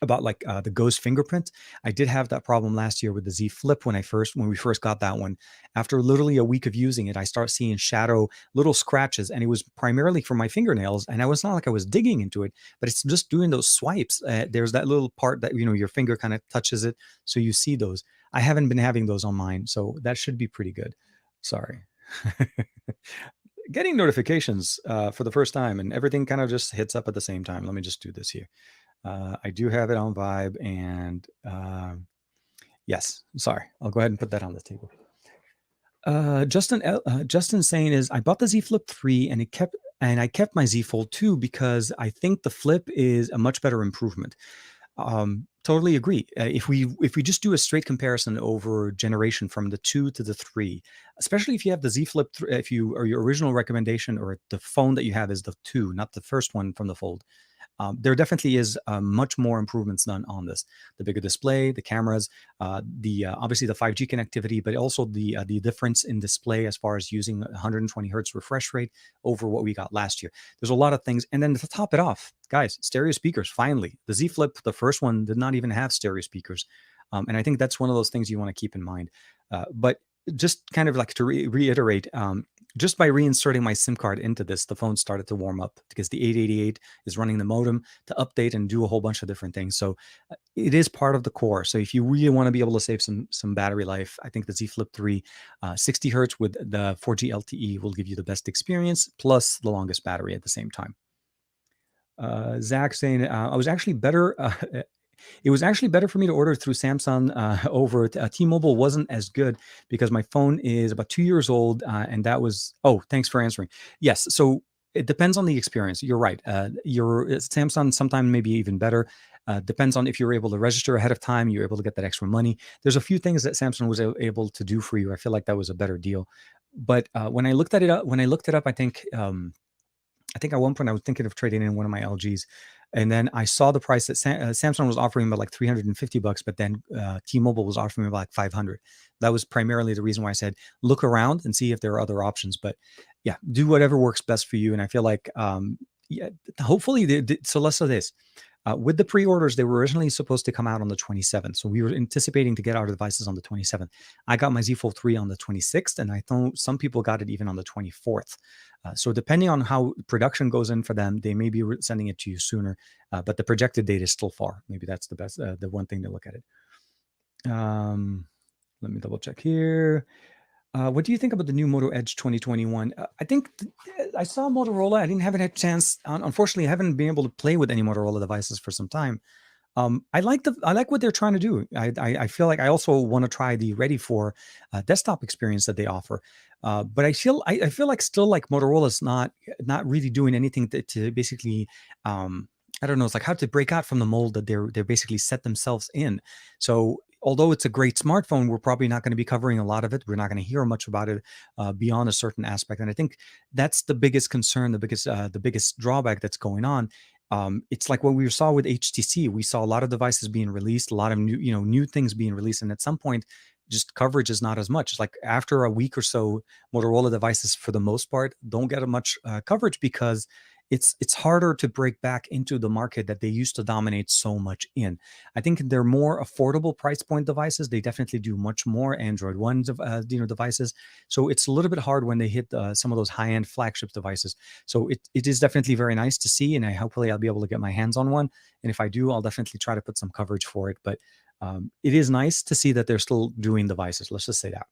about like the ghost fingerprint. I did have that problem last year with the Z Flip when we first got that one. After literally a week of using it, I started seeing shadow little scratches, and it was primarily from my fingernails. And I was not like I was digging into it, but it's just doing those swipes. There's that little part that your finger kind of touches it, so you see those. I haven't been having those on mine, so that should be pretty good. Sorry. Getting notifications for the first time, and everything kind of just hits up at the same time. Let me just do this here. I do have it on Vibe, and yes, sorry, I'll go ahead and put that on the table. Justin saying is I bought the Z Flip 3 and I kept my Z Fold 2 because I think the Flip is a much better improvement. Totally agree. If we just do a straight comparison over generation from the 2 to the 3, especially if you have the Z Flip, if you or your original recommendation or the phone that you have is the 2, not the first one from the Fold, there definitely is much more improvements done on this. The bigger display, the cameras, the obviously the 5G connectivity, but also the difference in display as far as using 120 hertz refresh rate over what we got last year. There's a lot of things, and then to top it off, guys, stereo speakers. Finally, the Z Flip, the first one, did not even have stereo speakers, and I think that's one of those things you want to keep in mind. But just kind of like to reiterate, just by reinserting my SIM card into this, the phone started to warm up because the 888 is running the modem to update and do a whole bunch of different things. So it is part of the core. So if you really want to be able to save some battery life, I think the Z Flip 3, 60 hertz with the 4G LTE will give you the best experience plus the longest battery at the same time. Zach saying I was actually better. It was actually better for me to order through Samsung over T-Mobile wasn't as good because my phone is about 2 years old, and that was. Oh, thanks for answering. Yes, so it depends on the experience. You're right. Your Samsung sometimes maybe even better. Depends on if you're able to register ahead of time. You're able to get that extra money. There's a few things that Samsung was able to do for you. I feel like that was a better deal. But when I looked it up, I think at one point I was thinking of trading in one of my LGs, and then I saw the price that Samsung was offering about like $350, but then T-Mobile was offering me about like 500. That was primarily the reason why I said look around and see if there are other options. But yeah, do whatever works best for you. And I feel like yeah, hopefully so let's say this. With the pre-orders, they were originally supposed to come out on the 27th. So we were anticipating to get our devices on the 27th. I got my Z Fold 3 on the 26th, and I thought some people got it even on the 24th. So depending on how production goes in for them, they may be sending it to you sooner, but the projected date is still far. Maybe that's the best, the one thing to look at it. Let me double check here. What do you think about the new Moto Edge 2021? I think I saw Motorola. I haven't had a chance. Unfortunately, I haven't been able to play with any Motorola devices for some time. I like what they're trying to do. I feel like I also want to try the Ready for desktop experience that they offer. But I feel like still like Motorola's not really doing anything to basically I don't know. It's like how to break out from the mold that they're basically set themselves in. So although it's a great smartphone, we're probably not going to be covering a lot of it. We're not going to hear much about it beyond a certain aspect. And I think that's the biggest concern, the biggest drawback that's going on. It's like what we saw with HTC. We saw a lot of devices being released, a lot of new things being released, and at some point, just coverage is not as much. It's like after a week or so, Motorola devices, for the most part, don't get much coverage because it's harder to break back into the market that they used to dominate so much in. I think they're more affordable price point devices. They definitely do much more Android One devices. So it's a little bit hard when they hit some of those high end flagship devices. So it is definitely very nice to see, and hopefully I'll be able to get my hands on one. And if I do, I'll definitely try to put some coverage for it. But it is nice to see that they're still doing devices. Let's just say that.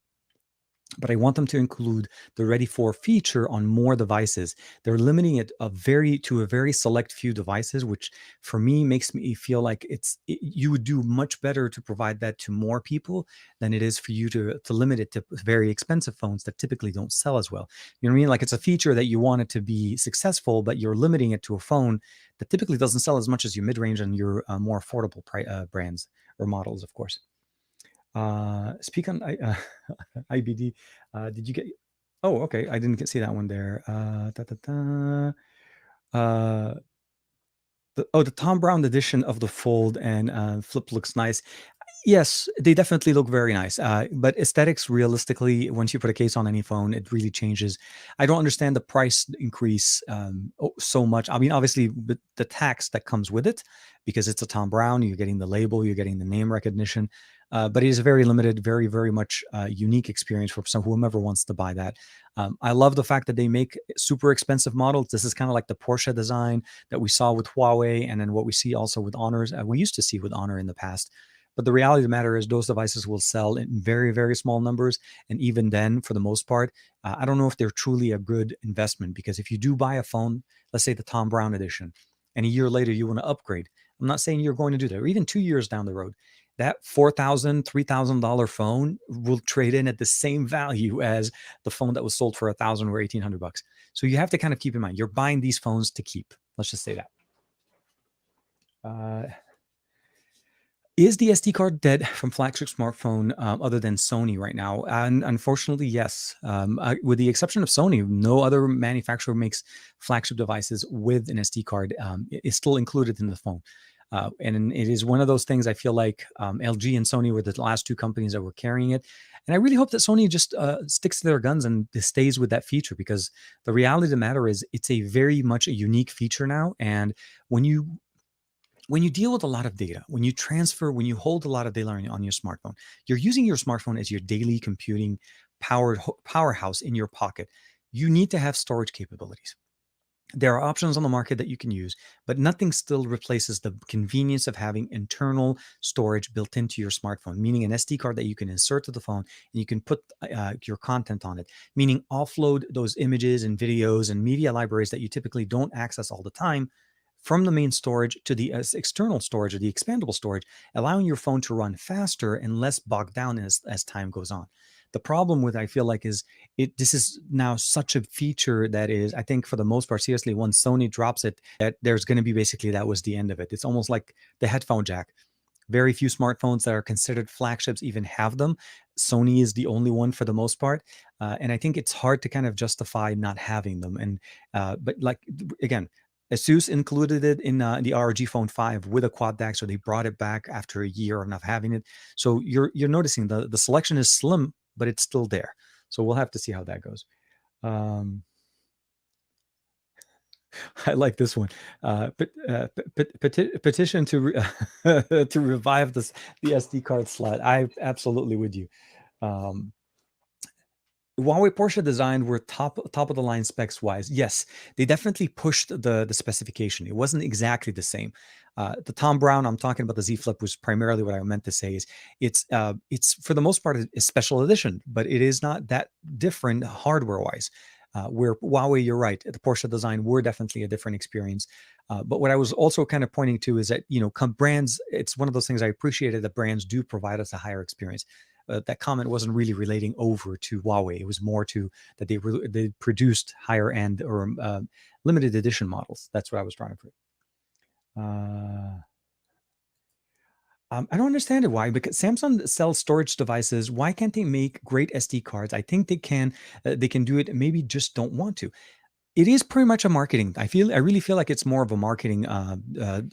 but I want them to include the Ready for feature on more devices. They're limiting it to a very select few devices, which for me makes me feel like you would do much better to provide that to more people than it is for you to limit it to very expensive phones that typically don't sell as well. You know what I mean? Like, it's a feature that you want it to be successful, but you're limiting it to a phone that typically doesn't sell as much as your mid-range and your more affordable brands or models, of course. Speak on IBD. Did you get? Oh, okay. I didn't see that one there. Da, da, da. The Tom Brown edition of the Fold and Flip looks nice. Yes, they definitely look very nice. But aesthetics, realistically, once you put a case on any phone, it really changes. I don't understand the price increase so much. I mean, obviously, the tax that comes with it, because it's a Tom Brown, you're getting the label, you're getting the name recognition. But it is a very limited, very, very much unique experience for whomever wants to buy that. I love the fact that they make super expensive models. This is kind of like the Porsche design that we saw with Huawei, and then what we see also with Honors. We used to see with Honor in the past. But the reality of the matter is those devices will sell in very, very small numbers. And even then, for the most part, I don't know if they're truly a good investment, because if you do buy a phone, let's say the Tom Brown edition, and a year later you want to upgrade, I'm not saying you're going to do that, or even 2 years down the road, that $4,000, $3,000 phone will trade in at the same value as the phone that was sold for $1,000 or $1,800. So you have to kind of keep in mind, you're buying these phones to keep. Let's just say that. Is the SD card dead from flagship smartphone other than Sony right now? And unfortunately, yes. With the exception of Sony, no other manufacturer makes flagship devices with an SD card. It's still included in the phone. And it is one of those things. I feel like LG and Sony were the last two companies that were carrying it. And I really hope that Sony just sticks to their guns and stays with that feature, because the reality of the matter is it's a very much a unique feature now. And when you deal with a lot of data, when you hold a lot of data on your smartphone, you're using your smartphone as your daily computing powerhouse in your pocket. You need to have storage capabilities. There are options on the market that you can use, but nothing still replaces the convenience of having internal storage built into your smartphone, meaning an SD card that you can insert to the phone and you can put your content on it, meaning offload those images and videos and media libraries that you typically don't access all the time from the main storage to the external storage or the expandable storage, allowing your phone to run faster and less bogged down as time goes on. The problem with, I feel like, is this is now such a feature that is, I think for the most part, seriously, once Sony drops it, that there's going to be basically that was the end of it. It's almost like the headphone jack. Very few smartphones that are considered flagships even have them. Sony is the only one for the most part. And I think it's hard to kind of justify not having them. And but like, again, Asus included it in the ROG Phone 5 with a quad DAC, so they brought it back after a year of not having it. So you're noticing the selection is slim, but it's still there. So we'll have to see how that goes. I like this one. Petition to to revive the SD card slot. I absolutely with you. Um, Huawei Porsche design were top of the line specs wise. Yes, they definitely pushed the specification. It wasn't exactly the same. The Tom Brown I'm talking about, the Z Flip, was primarily what I meant to say is it's for the most part a special edition, but it is not that different hardware wise. Where Huawei, you're right, the Porsche design were definitely a different experience. But what I was also kind of pointing to is that, brands, it's one of those things I appreciated that brands do provide us a higher experience. That comment wasn't really relating over to Huawei. It was more to that they produced higher end or limited edition models. That's what I was trying to prove. I don't understand it. Why? Because Samsung sells storage devices. Why can't they make great SD cards? I think they can. They can do it. Maybe just don't want to. It is pretty much a marketing. I really feel like it's more of a marketing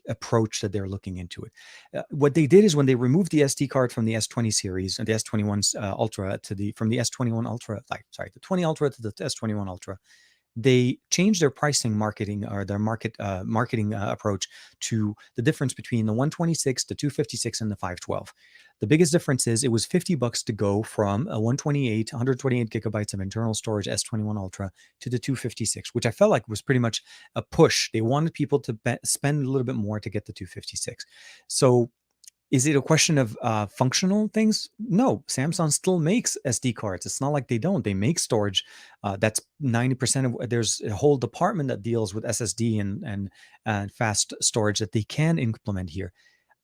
approach that they're looking into it. What they did is when they removed the SD card from the S20 series and the S21 Ultra from the S21 Ultra, the 20 Ultra to the S21 Ultra, they changed their pricing marketing or their marketing approach to the difference between the 126, the 256, and the 512. The biggest difference is it was $50 to go from a 128 gigabytes of internal storage S21 Ultra to the 256, which I felt like was pretty much a push. They wanted people to spend a little bit more to get the 256. So Is it a question of functional things? No, Samsung still makes SD cards. It's not like they don't. They make storage. That's 90% of. There's a whole department that deals with SSD and fast storage that they can implement here.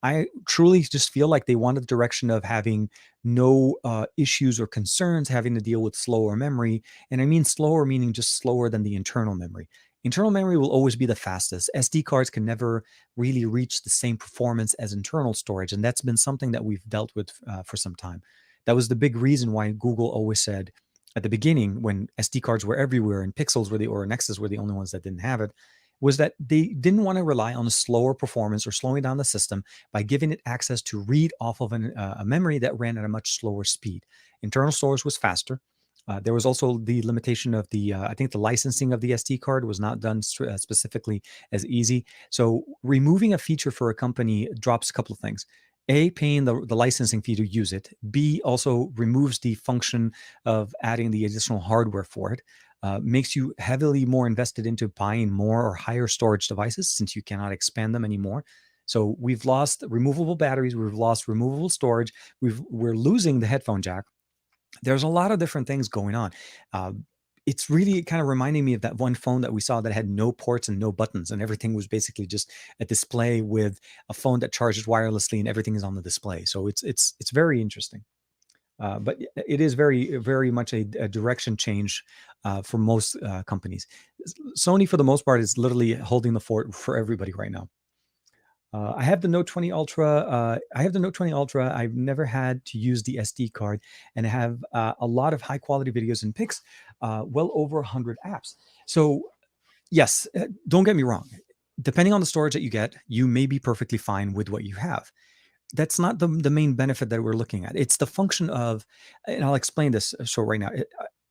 I truly just feel like they wanted the direction of having no issues or concerns having to deal with slower memory. And I mean slower, meaning just slower than the internal memory. Internal memory will always be the fastest. SD cards can never really reach the same performance as internal storage. And that's been something that we've dealt with for some time. That was the big reason why Google always said at the beginning, when SD cards were everywhere and Pixels were or Nexus were the only ones that didn't have it, was that they didn't want to rely on a slower performance or slowing down the system by giving it access to read off of a memory that ran at a much slower speed. Internal storage was faster. There was also the limitation of I think the licensing of the SD card was not done specifically as easy. So removing a feature for a company drops a couple of things. A, paying the licensing fee to use it. B, also removes the function of adding the additional hardware for it. Makes you heavily more invested into buying more or higher storage devices since you cannot expand them anymore. So we've lost removable batteries, we've lost removable storage, we're losing the headphone jack. There's a lot of different things going on. Uh, it's really kind of reminding me of that one phone that we saw that had no ports and no buttons, and everything was basically just a display with a phone that charges wirelessly, and everything is on the display. So it's very interesting. But it is very much a direction change for most companies. Sony, for the most part, is literally holding the fort for everybody right now. I have the Note 20 Ultra. I have the Note 20 Ultra. I've never had to use the SD card, and I have a lot of high quality videos and pics, well over 100 apps. So yes, don't get me wrong. Depending on the storage that you get, you may be perfectly fine with what you have. That's not the main benefit that we're looking at. It's the function of, and I'll explain this short right now.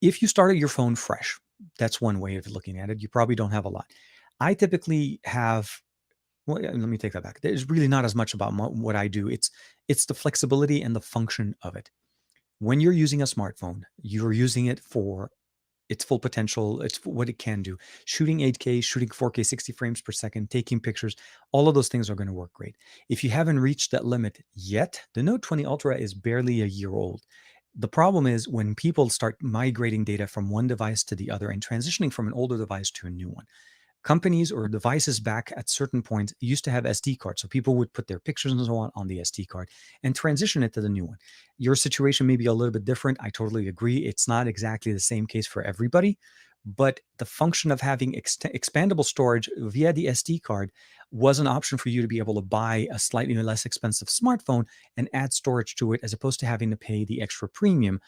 If you started your phone fresh, that's one way of looking at it. You probably don't have a lot. I typically have, well, let me take that back. There's really not as much about what I do. It's the flexibility and the function of it. When you're using a smartphone, you're using it for its full potential. It's what it can do. Shooting 8K, shooting 4K, 60 frames per second, taking pictures, all of those things are going to work great. If you haven't reached that limit yet, the Note 20 Ultra is barely a year old. The problem is when people start migrating data from one device to the other and transitioning from an older device to a new one. Companies or devices back at certain points used to have SD cards. So people would put their pictures and so on the SD card and transition it to the new one. Your situation may be a little bit different. I totally agree. It's not exactly the same case for everybody, but the function of having expandable storage via the SD card was an option for you to be able to buy a slightly less expensive smartphone and add storage to it as opposed to having to pay the extra premium.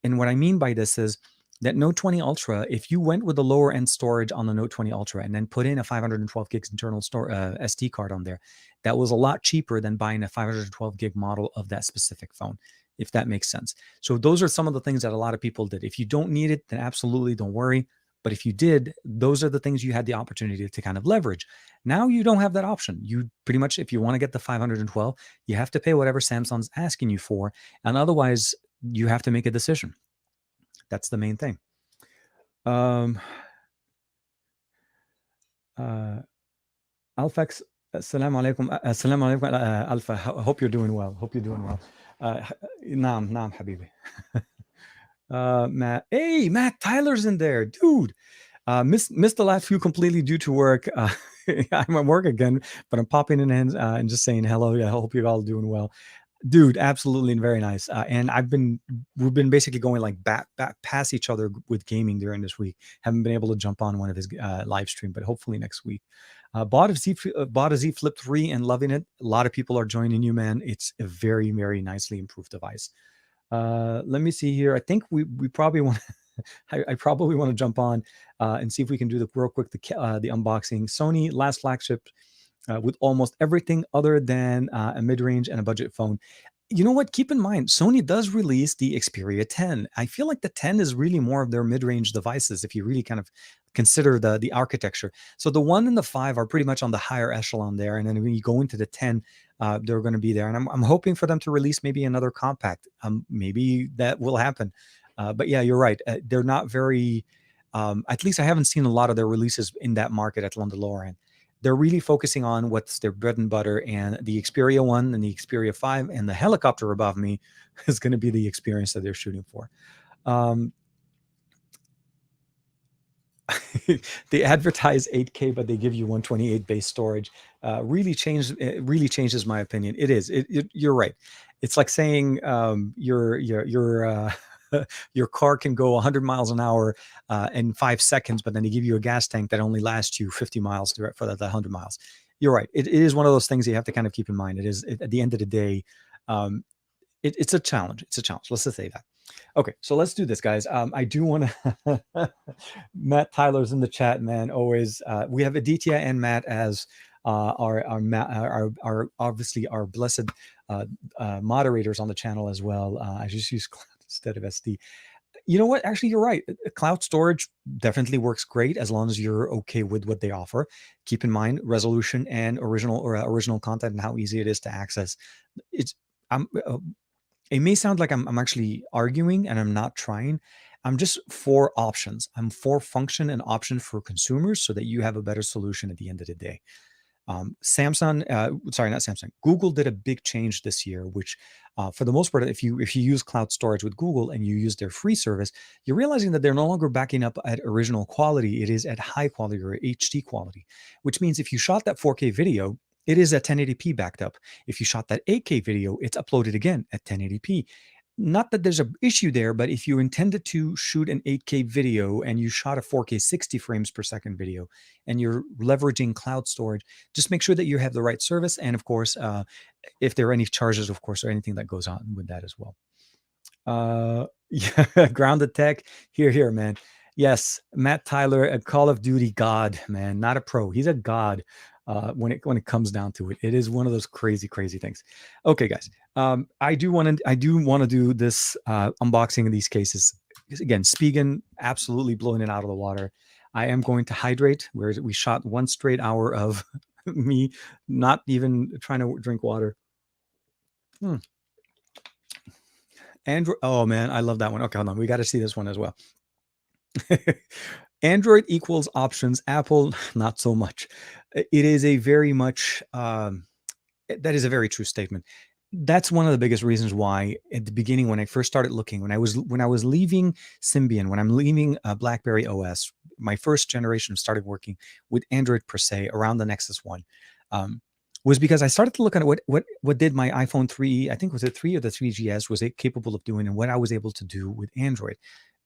And what I mean by this is that Note 20 Ultra, if you went with the lower end storage on the Note 20 Ultra and then put in a 512 gigs internal SD card on there, that was a lot cheaper than buying a 512 gig model of that specific phone, if that makes sense. So those are some of the things that a lot of people did. If you don't need it, then absolutely don't worry. But if you did, those are the things you had the opportunity to kind of leverage. Now you don't have that option. You pretty much, if you want to get the 512, you have to pay whatever Samsung's asking you for. And otherwise, you have to make a decision. That's the main thing. Alfax, assalamu alaikum. Assalamu alaikum, Alpha. Hope you're doing well. Hope you're doing well. Naam, habibi. Matt. Hey, Matt Tyler's in there. Dude. Missed the last few completely due to work. I'm at work again, but I'm popping in and just saying hello. I hope you're all doing well. Dude, absolutely very nice. And we've been basically going like back past each other with gaming during this week. Haven't been able to jump on one of his live stream, but hopefully next week. Bought a Z Flip 3 and loving it. A lot of people are joining you, man. It's a very, very nicely improved device. Let me see here. I think we probably want I probably want to jump on and see if we can do the real quick the unboxing. Sony last flagship with almost everything other than a mid-range and a budget phone. You know what? Keep in mind, Sony does release the Xperia 10. I feel like the 10 is really more of their mid-range devices if you really kind of consider the architecture. So the 1 and the 5 are pretty much on the higher echelon there. And then when you go into the 10, they're going to be there. And I'm hoping for them to release maybe another compact. Maybe that will happen. But yeah, you're right. They're not very, at least I haven't seen a lot of their releases in that market on the lower end. they're really focusing on what's their bread and butter, and the Xperia 1 and the Xperia 5 and the helicopter above me is going to be the experience that they're shooting for. They advertise 8K, but they give you 128 base storage. Really changes my opinion. It is. You're right. It's like saying your car can go 100 miles an hour in 5 seconds, but then they give you a gas tank that only lasts you 50 miles for that 100 miles. You're right. It is one of those things you have to kind of keep in mind. It is at the end of the day, it's a challenge. It's a challenge. Let's just say that. Okay, so let's do this, guys. I do want to. Matt Tyler's in the chat, man. Always, we have Aditya and Matt as our obviously our blessed moderators on the channel as well. I just use Cloud instead of SD. You know what? Actually, you're right. Cloud storage definitely works great as long as you're okay with what they offer. Keep in mind resolution and original content and how easy it is to access. It may sound like I'm actually arguing, and I'm not trying. I'm just for options. I'm for function and option for consumers so that you have a better solution at the end of the day. Samsung, sorry, not Samsung. Google did a big change this year, which, for the most part, if you use cloud storage with Google and you use their free service, you're realizing that they're no longer backing up at original quality. It is at high quality or HD quality, which means if you shot that 4K video, it is at 1080p backed up. If you shot that 8K video, it's uploaded again at 1080p. Not that there's an issue there, but if you intended to shoot an 8K video and you shot a 4K 60 frames per second video and you're leveraging cloud storage, just make sure that you have the right service. And of course, if there are any charges, of course, or anything that goes on with that as well. Yeah, grounded tech. Here, man. Yes, Matt Tyler, a Call of Duty god, man, not a pro. He's a god. When it comes down to it, it is one of those crazy things. Okay, guys, I do want to do this unboxing of these cases. Again, Spigen absolutely blowing it out of the water. I am going to hydrate. Where we shot 1 straight hour of me not even trying to drink water. Android. Oh man, I love that one. Okay, hold on. We got to see this one as well. Android equals options. Apple, not so much. It is a very much, that is a very true statement. That's one of the biggest reasons why at the beginning, when I first started looking, when I was leaving Symbian, when I'm leaving BlackBerry OS, my first generation started working with Android per se around the Nexus 1, was because I started to look at what did my iPhone 3, I think was it 3 or the 3GS, was it capable of doing, and what I was able to do with Android.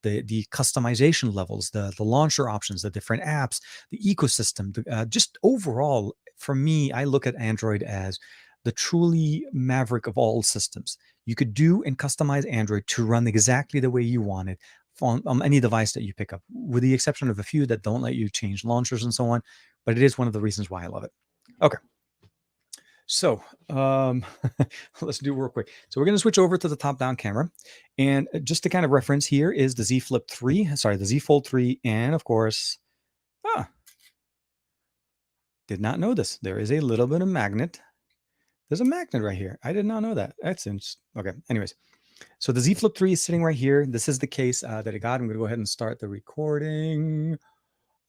The customization levels, the launcher options, the different apps, the ecosystem, just overall, for me, I look at Android as the truly maverick of all systems. You could do and customize Android to run exactly the way you want it on any device that you pick up, with the exception of a few that don't let you change launchers and so on. But it is one of the reasons why I love it. Okay. So let's do it real quick. So we're going to switch over to the top-down camera. And just to kind of reference, here is the Z Flip 3, sorry, the Z Fold 3, and of course, did not know this. There is a little bit of magnet. There's a magnet right here. I did not know that. That's interesting. Okay, anyways. So the Z Flip 3 is sitting right here. This is the case that I got. I'm going to go ahead and start the recording.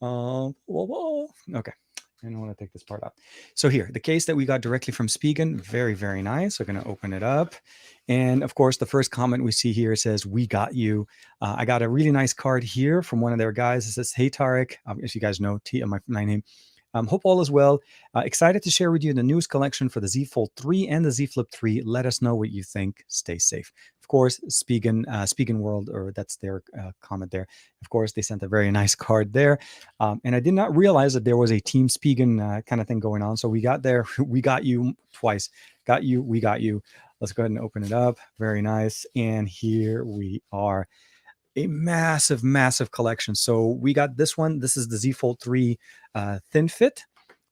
Okay. And I want to take this part out. So here, the case that we got directly from Spigen, very, very nice. We're going to open it up. And of course, the first comment we see here says, "We got you." I got a really nice card here from one of their guys. It says, "Hey, Tarek," as you guys know, my name. Hope all is well. Excited to share with you the newest collection for the Z Fold 3 and the Z Flip 3. Let us know what you think. Stay safe. Of course, Spigen World, or that's their comment there. Of course, they sent a very nice card there. And I did not realize that there was a Team Spigen kind of thing going on. So we got there. We got you twice. Got you. We got you. Let's go ahead and open it up. Very nice. And here we are. A massive collection. So we got this one. This is the Z Fold 3 Thin Fit.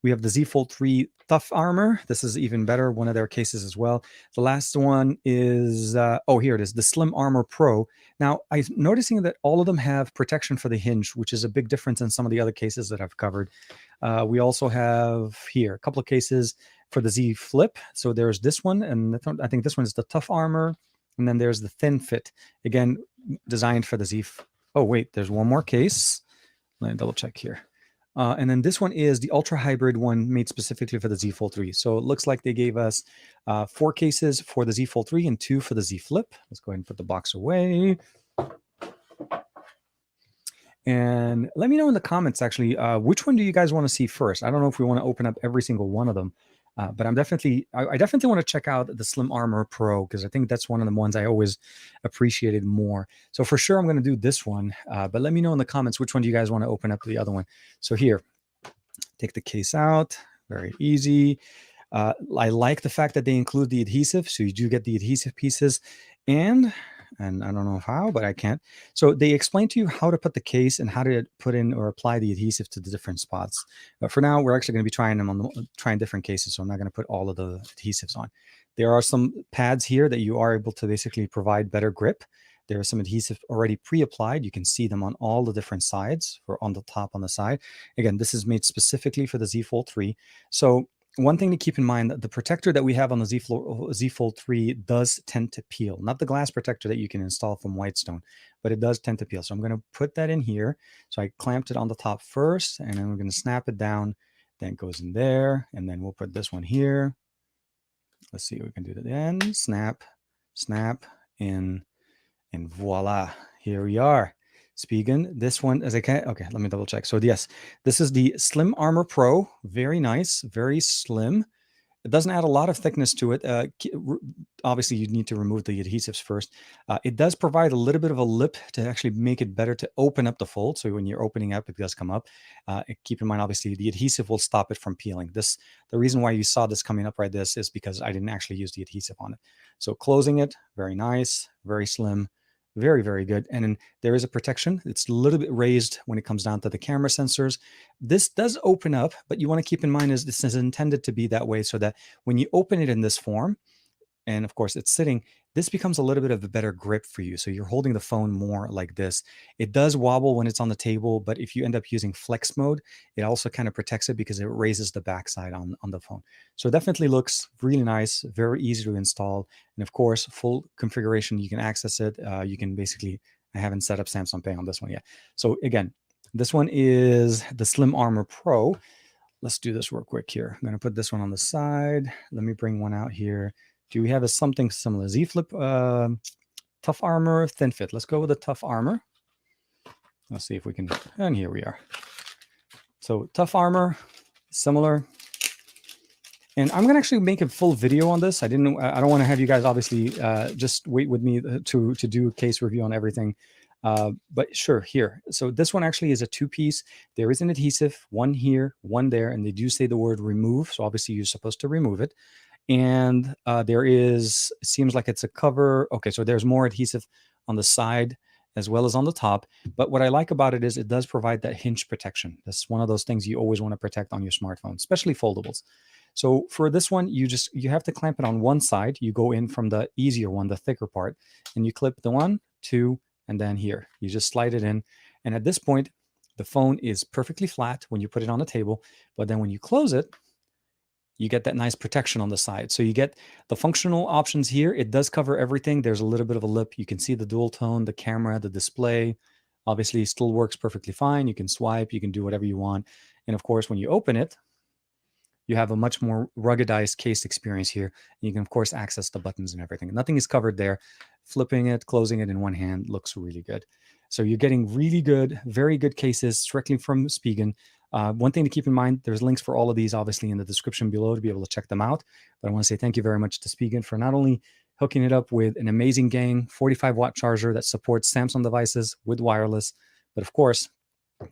We have the Z Fold 3 Tough Armor. This is even better, one of their cases as well. The last one is, here it is, the Slim Armor Pro. Now, I'm noticing that all of them have protection for the hinge, which is a big difference in some of the other cases that I've covered. We also have here a couple of cases for the Z Flip. So there's this one, and I think this one is the Tough Armor. And then there's the Thin Fit, again, designed for the Z. Oh, wait, there's one more case. Let me double check here. And then this one is the Ultra Hybrid one made specifically for the Z Fold 3. So it looks like they gave us 4 cases for the Z Fold 3 and 2 for the Z Flip. Let's go ahead and put the box away. And let me know in the comments, actually, which one do you guys want to see first? I don't know if we want to open up every single one of them, but I definitely want to check out the Slim Armor Pro, because I think that's one of the ones I always appreciated more. So for sure, I'm going to do this one, but let me know in the comments which one do you guys want to open up the other one. So here, take the case out, very easy. I like the fact that they include the adhesive, so you do get the adhesive pieces, and I don't know how, but I can't. So they explain to you how to put the case and how to put in or apply the adhesive to the different spots. But for now, we're actually going to be trying different cases, so I'm not going to put all of the adhesives on. There are some pads here that you are able to basically provide better grip. There is some adhesive already pre-applied. You can see them on all the different sides, or on the top, on the side. Again, this is made specifically for the Z Fold 3. So one thing to keep in mind, that the protector that we have on the Z Fold 3 does tend to peel. Not the glass protector that you can install from Whitestone, but it does tend to peel. So I'm going to put that in here. So I clamped it on the top first, and then we're going to snap it down. Then it goes in there, and then we'll put this one here. Let's see what we can do to the end. Snap, snap, in. And voila, here we are. Spigen, this one, as I can, okay, let me double check. So yes, this is the Slim Armor Pro. Very nice, very slim. It doesn't add a lot of thickness to it. Obviously, you need to remove the adhesives first. It does provide a little bit of a lip to actually make it better to open up the fold. So when you're opening up, it does come up. Keep in mind, obviously, the adhesive will stop it from peeling. The reason why you saw this coming up right this is because I didn't actually use the adhesive on it. So closing it, very nice, very slim. Very, very good. And then there is a protection. It's a little bit raised when it comes down to the camera sensors. This does open up, but you want to keep in mind is this is intended to be that way so that when you open it in this form, and of course it's sitting, this becomes a little bit of a better grip for you. So you're holding the phone more like this. It does wobble when it's on the table, but if you end up using flex mode, it also kind of protects it because it raises the backside on the phone. So it definitely looks really nice, very easy to install. And of course, full configuration, you can access it. You can basically, I haven't set up Samsung Pay on this one yet. So again, this one is the Slim Armor Pro. Let's do this real quick here. I'm going to put this one on the side. Let me bring one out here. Do we have something similar? Z Flip, Tough Armor, Thin Fit. Let's go with the Tough Armor. Let's see if we can, and here we are. So Tough Armor, similar. And I'm going to actually make a full video on this. I don't want to have you guys obviously just wait with me to do a case review on everything. But sure, here. So this one actually is a 2-piece. There is an adhesive, one here, one there, and they do say the word remove. So obviously you're supposed to remove it. And there is, it seems like it's a cover. Okay, so there's more adhesive on the side as well as on the top. But what I like about it is it does provide that hinge protection. That's one of those things you always want to protect on your smartphone, especially foldables. So for this one, you have to clamp it on one side. You go in from the easier one, the thicker part, and you clip the 1, 2, and then here. You just slide it in. And at this point, the phone is perfectly flat when you put it on the table. But then when you close it, you get that nice protection on the side. So you get the functional options here. It does cover everything. There's a little bit of a lip. You can see the dual tone, the camera, the display. Obviously, it still works perfectly fine. You can swipe. You can do whatever you want. And of course, when you open it, you have a much more ruggedized case experience here. You can, of course, access the buttons and everything. Nothing is covered there. Flipping it, closing it in one hand looks really good. So you're getting really good, very good cases directly from Spigen. One thing to keep in mind, there's links for all of these obviously in the description below to be able to check them out. But I want to say thank you very much to Spigen for not only hooking it up with an amazing gang 45-watt charger that supports Samsung devices with wireless, but of course,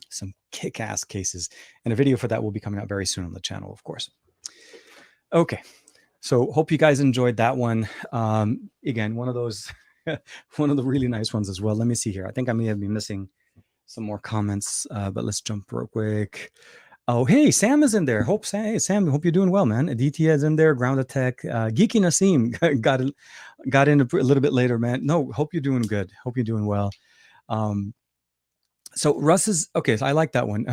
some kick-ass cases. And a video for that will be coming out very soon on the channel, of course. Okay, so hope you guys enjoyed that one. Again, one of those, one of the really nice ones as well. Let me see here. I think I may have been missing some more comments, but let's jump real quick. Oh, hey, Sam is in there. Hey, Sam, hope you're doing well, man. Aditya is in there. Grounded Tech. Geeky Nasim got in a little bit later, man. No, hope you're doing good. Hope you're doing well. So Russ is, okay, so I like that one.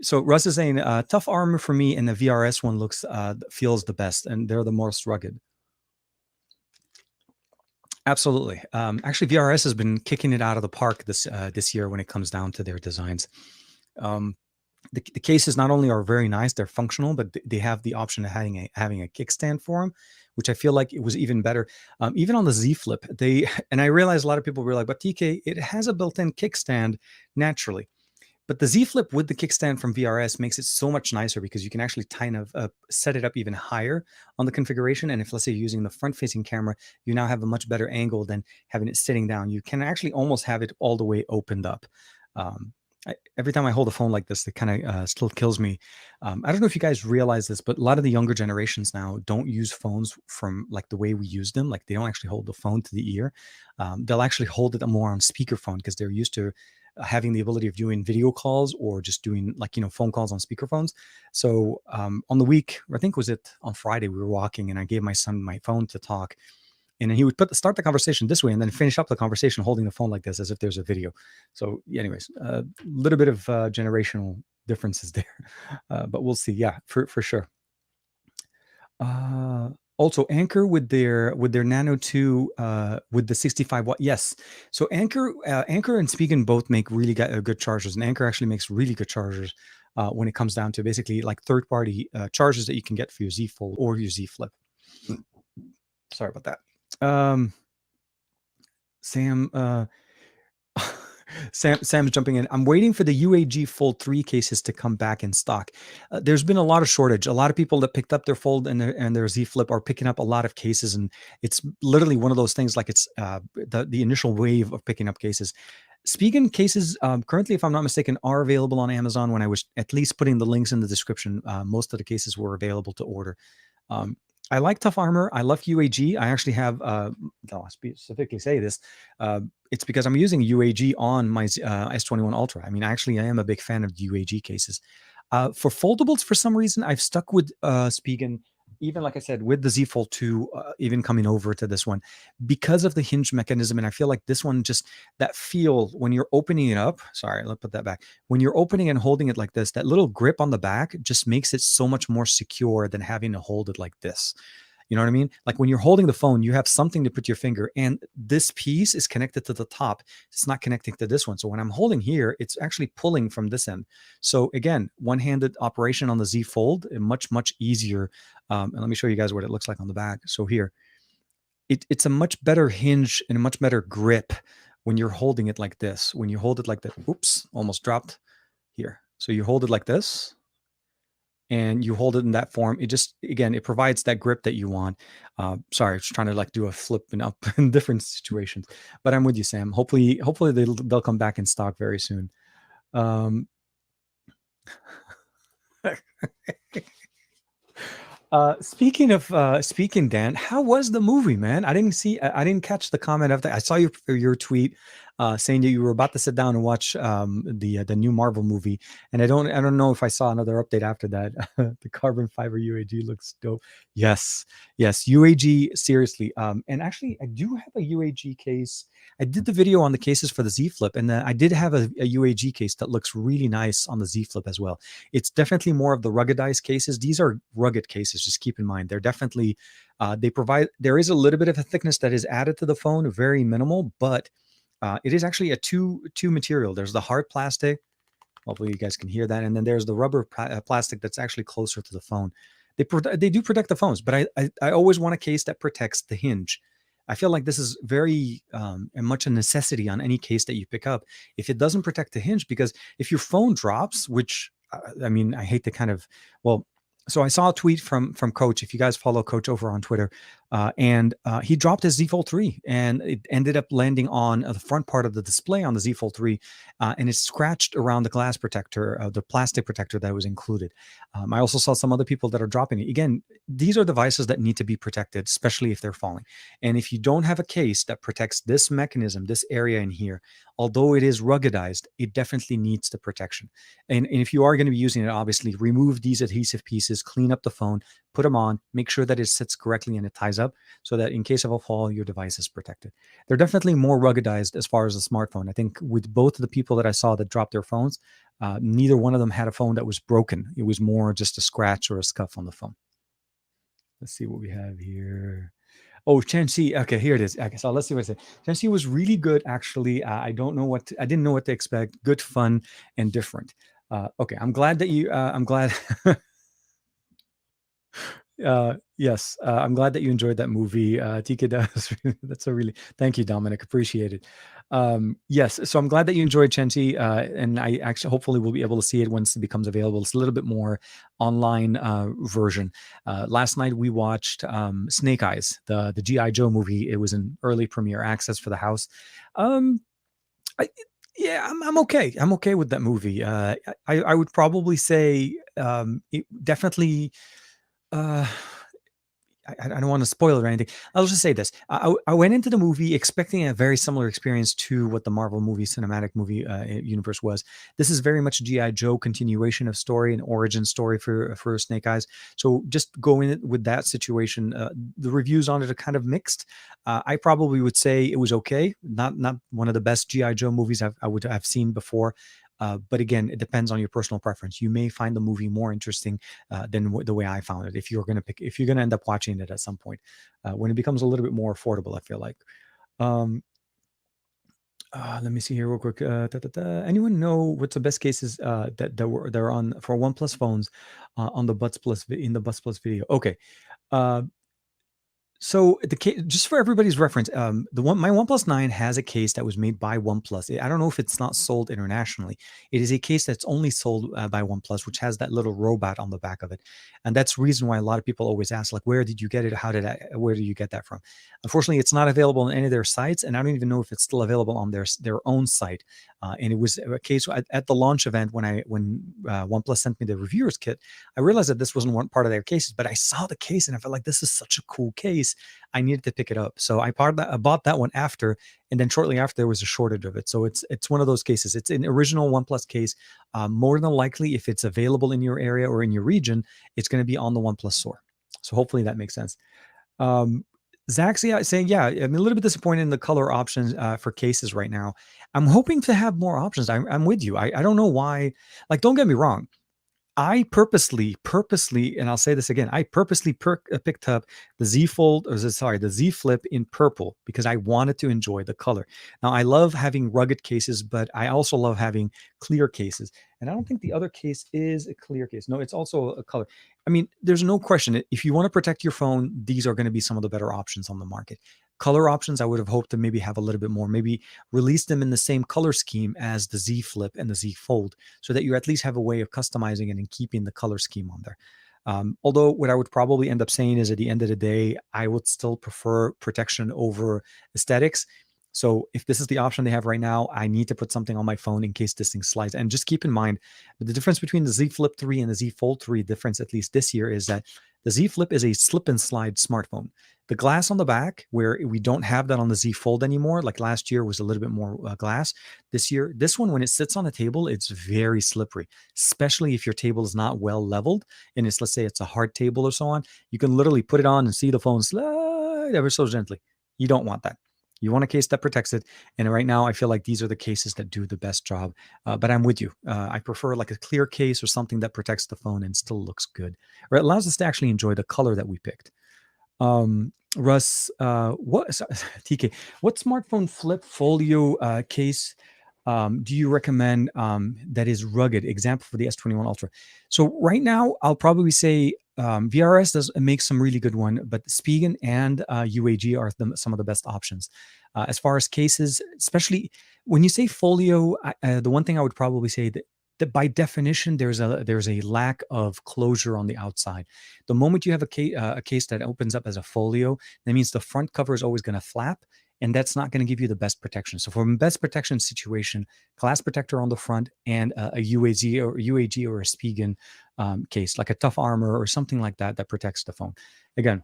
So Russ is saying, Tough Armor for me, and the VRS one feels the best, and they're the most rugged. Absolutely. Actually, VRS has been kicking it out of the park this year when it comes down to their designs. The cases not only are very nice, they're functional, but they have the option of having a kickstand for them, which I feel like it was even better. Even on the Z Flip, and I realize a lot of people were like, but TK, it has a built-in kickstand naturally. But the Z Flip with the kickstand from VRS makes it so much nicer because you can actually kind of set it up even higher on the configuration. And if, let's say, you're using the front-facing camera, you now have a much better angle than having it sitting down. You can actually almost have it all the way opened up. Every time I hold a phone like this, it kind of still kills me. I don't know if you guys realize this, but a lot of the younger generations now don't use phones from like the way we use them. Like they don't actually hold the phone to the ear. They'll actually hold it more on speakerphone because they're used to having the ability of doing video calls or just doing like, phone calls on speakerphones. So on the week, I think was it on Friday, we were walking and I gave my son my phone to talk. And then he would start the conversation this way and then finish up the conversation holding the phone like this as if there's a video. So anyways, a little bit of generational differences there, but we'll see. Yeah, for sure. Also, Anker with their Nano 2 with the 65 watt. Yes. So Anker and Spigen both make really good chargers, and Anker actually makes really good chargers when it comes down to basically like third-party chargers that you can get for your Z Fold or your Z Flip. Sorry about that. Sam's jumping in. I'm waiting for the UAG Fold 3 cases to come back in stock. There's been a lot of shortage. A lot of people that picked up their Fold and their Z Flip are picking up a lot of cases, and it's literally one of those things like it's the initial wave of picking up cases. Spigen cases currently, if I'm not mistaken, are available on Amazon. When I was at least putting the links in the description, most of the cases were available to order. I like Tough Armor. I love UAG. I actually have, I'll specifically say this, it's because I'm using UAG on my S21 Ultra. I mean, actually, I am a big fan of UAG cases. For foldables, for some reason, I've stuck with Spigen, even like I said, with the Z Fold 2, even coming over to this one, because of the hinge mechanism. And I feel like this one, just that feel when you're opening it up. Sorry, let's put that back. When you're opening and holding it like this, that little grip on the back just makes it so much more secure than having to hold it like this. You know what I mean? Like when you're holding the phone, you have something to put your finger, and this piece is connected to the top. It's not connecting to this one. So when I'm holding here, it's actually pulling from this end. So again, one-handed operation on the Z Fold, much, much easier. And let me show you guys what it looks like on the back. So here, it's a much better hinge and a much better grip when you're holding it like this. When you hold it like that, oops, almost dropped here. So you hold it like this, and you hold it in that form. It just, again, it provides that grip that you want. Sorry, I was trying to like do a flip and up in different situations, but I'm with you, Sam. Hopefully they'll come back in stock very soon. Speaking, Dan, how was the movie, man? I didn't catch the comment of that. I saw your tweet saying that you were about to sit down and watch the new Marvel movie, and I don't know if I saw another update after that. The carbon fiber UAG looks dope. Yes, UAG, seriously. And actually, I do have a UAG case. I did the video on the cases for the Z Flip, and I did have a UAG case that looks really nice on the Z Flip as well. It's definitely more of the ruggedized cases. These are rugged cases. Just keep in mind, they're definitely, there is a little bit of a thickness that is added to the phone, very minimal, but it is actually a two material. There's the hard plastic. Hopefully you guys can hear that. And then there's the rubber plastic that's actually closer to the phone. They do protect the phones, but I always want a case that protects the hinge. I feel like this is very much a necessity on any case that you pick up. If it doesn't protect the hinge, because if your phone drops, which I mean, I hate to kind of, well, so I saw a tweet from Coach. If you guys follow Coach over on Twitter, and he dropped his Z Fold 3, and it ended up landing on the front part of the display on the Z Fold 3, and it scratched around the glass protector, the plastic protector that was included. I also saw some other people that are dropping it. Again, these are devices that need to be protected, especially if they're falling. And if you don't have a case that protects this mechanism, this area in here, although it is ruggedized, it definitely needs the protection. And if you are going to be using it, obviously remove these adhesive pieces, clean up the phone, put them on, make sure that it sits correctly and it ties up so that in case of a fall, your device is protected. They're definitely more ruggedized as far as the smartphone. I think with both of the people that I saw that dropped their phones, neither one of them had a phone that was broken. It was more just a scratch or a scuff on the phone. Let's see what we have here. Oh, Chanxi. Okay, here it is. Okay, so let's see what I say. Chanxi was really good, actually. I didn't know what to expect. Good, fun, and different. Okay, I'm glad that you. I'm glad. Yes, I'm glad that you enjoyed that movie. TK does. That's a really thank you, Dominic. Appreciate it. Yes, so I'm glad that you enjoyed Chenchi, and I actually hopefully will be able to see it once it becomes available. It's a little bit more online version. Last night we watched Snake Eyes, the GI Joe movie. It was in early premiere access for the house. Um, I, yeah, I'm okay. I'm okay with that movie. I would probably say it definitely. Uh, I don't want to spoil it or anything. I'll just say this: I went into the movie expecting a very similar experience to what the Marvel movie cinematic movie universe was. This is very much GI Joe continuation of story and origin story for Snake Eyes. So just go in it with that situation. The reviews on it are kind of mixed. I probably would say it was okay. Not one of the best GI Joe movies I would have seen before. But again, it depends on your personal preference. You may find the movie more interesting than the way I found it. If you're gonna end up watching it at some point, when it becomes a little bit more affordable, I feel like. Um, Let me see here real quick. Anyone know what's the best cases that are on for OnePlus phones on the Buds Plus in the Buds Plus video? Okay. Uh, so the case, just for everybody's reference, the one my OnePlus 9 has a case that was made by OnePlus. I don't know if it's not sold internationally. It is a case that's only sold by OnePlus, which has that little robot on the back of it, and that's the reason why a lot of people always ask, like, where did you get it? Where did you get that from? Unfortunately, it's not available on any of their sites, and I don't even know if it's still available on their own site. And it was a case at the launch event when OnePlus sent me the reviewers kit. I realized that this wasn't one part of their cases, but I saw the case and I felt like this is such a cool case. I needed to pick it up. So I bought that one after, and then shortly after there was a shortage of it. So it's one of those cases. It's an original OnePlus case. More than likely, if it's available in your area or in your region, it's going to be on the OnePlus store. So hopefully that makes sense. Um, Zach's saying, yeah, I'm a little bit disappointed in the color options for cases right now. I'm hoping to have more options. I'm with you. I don't know why. Like, don't get me wrong. I purposely, and I'll say this again, I purposely picked up the Z Fold, the Z Flip in purple because I wanted to enjoy the color. Now, I love having rugged cases, but I also love having clear cases. And I don't think the other case is a clear case. No, it's also a color. I mean, there's no question. If you want to protect your phone, these are going to be some of the better options on the market. Color options, I would have hoped to maybe have a little bit more, maybe release them in the same color scheme as the Z Flip and the Z Fold so that you at least have a way of customizing it and keeping the color scheme on there. Although what I would probably end up saying is at the end of the day, I would still prefer protection over aesthetics. So if this is the option they have right now, I need to put something on my phone in case this thing slides. And just keep in mind, the difference between the Z Flip 3 and the Z Fold 3 difference, at least this year, is that the Z Flip is a slip and slide smartphone. The glass on the back, where we don't have that on the Z Fold anymore, like last year was a little bit more glass. This year, this one, when it sits on a table, it's very slippery, especially if your table is not well leveled and let's say it's a hard table or so on. You can literally put it on and see the phone slide ever so gently. You don't want that. You want a case that protects it. And right now, I feel like these are the cases that do the best job. But I'm with you. I prefer like a clear case or something that protects the phone and still looks good, or it allows us to actually enjoy the color that we picked. Russ, TK, what smartphone flip folio case do you recommend that is rugged? Example for the S21 Ultra. So right now, I'll probably say VRS does make some really good one, but Spigen and UAG are some of the best options. As far as cases, especially when you say folio, the one thing I would probably say that by definition there's a lack of closure on the outside. The moment you have a case that opens up as a folio, that means the front cover is always going to flap, and that's not going to give you the best protection. So for a best protection situation, glass protector on the front and a UAG or a Spigen case, like a Tough Armor or something like that, that protects the phone. Again,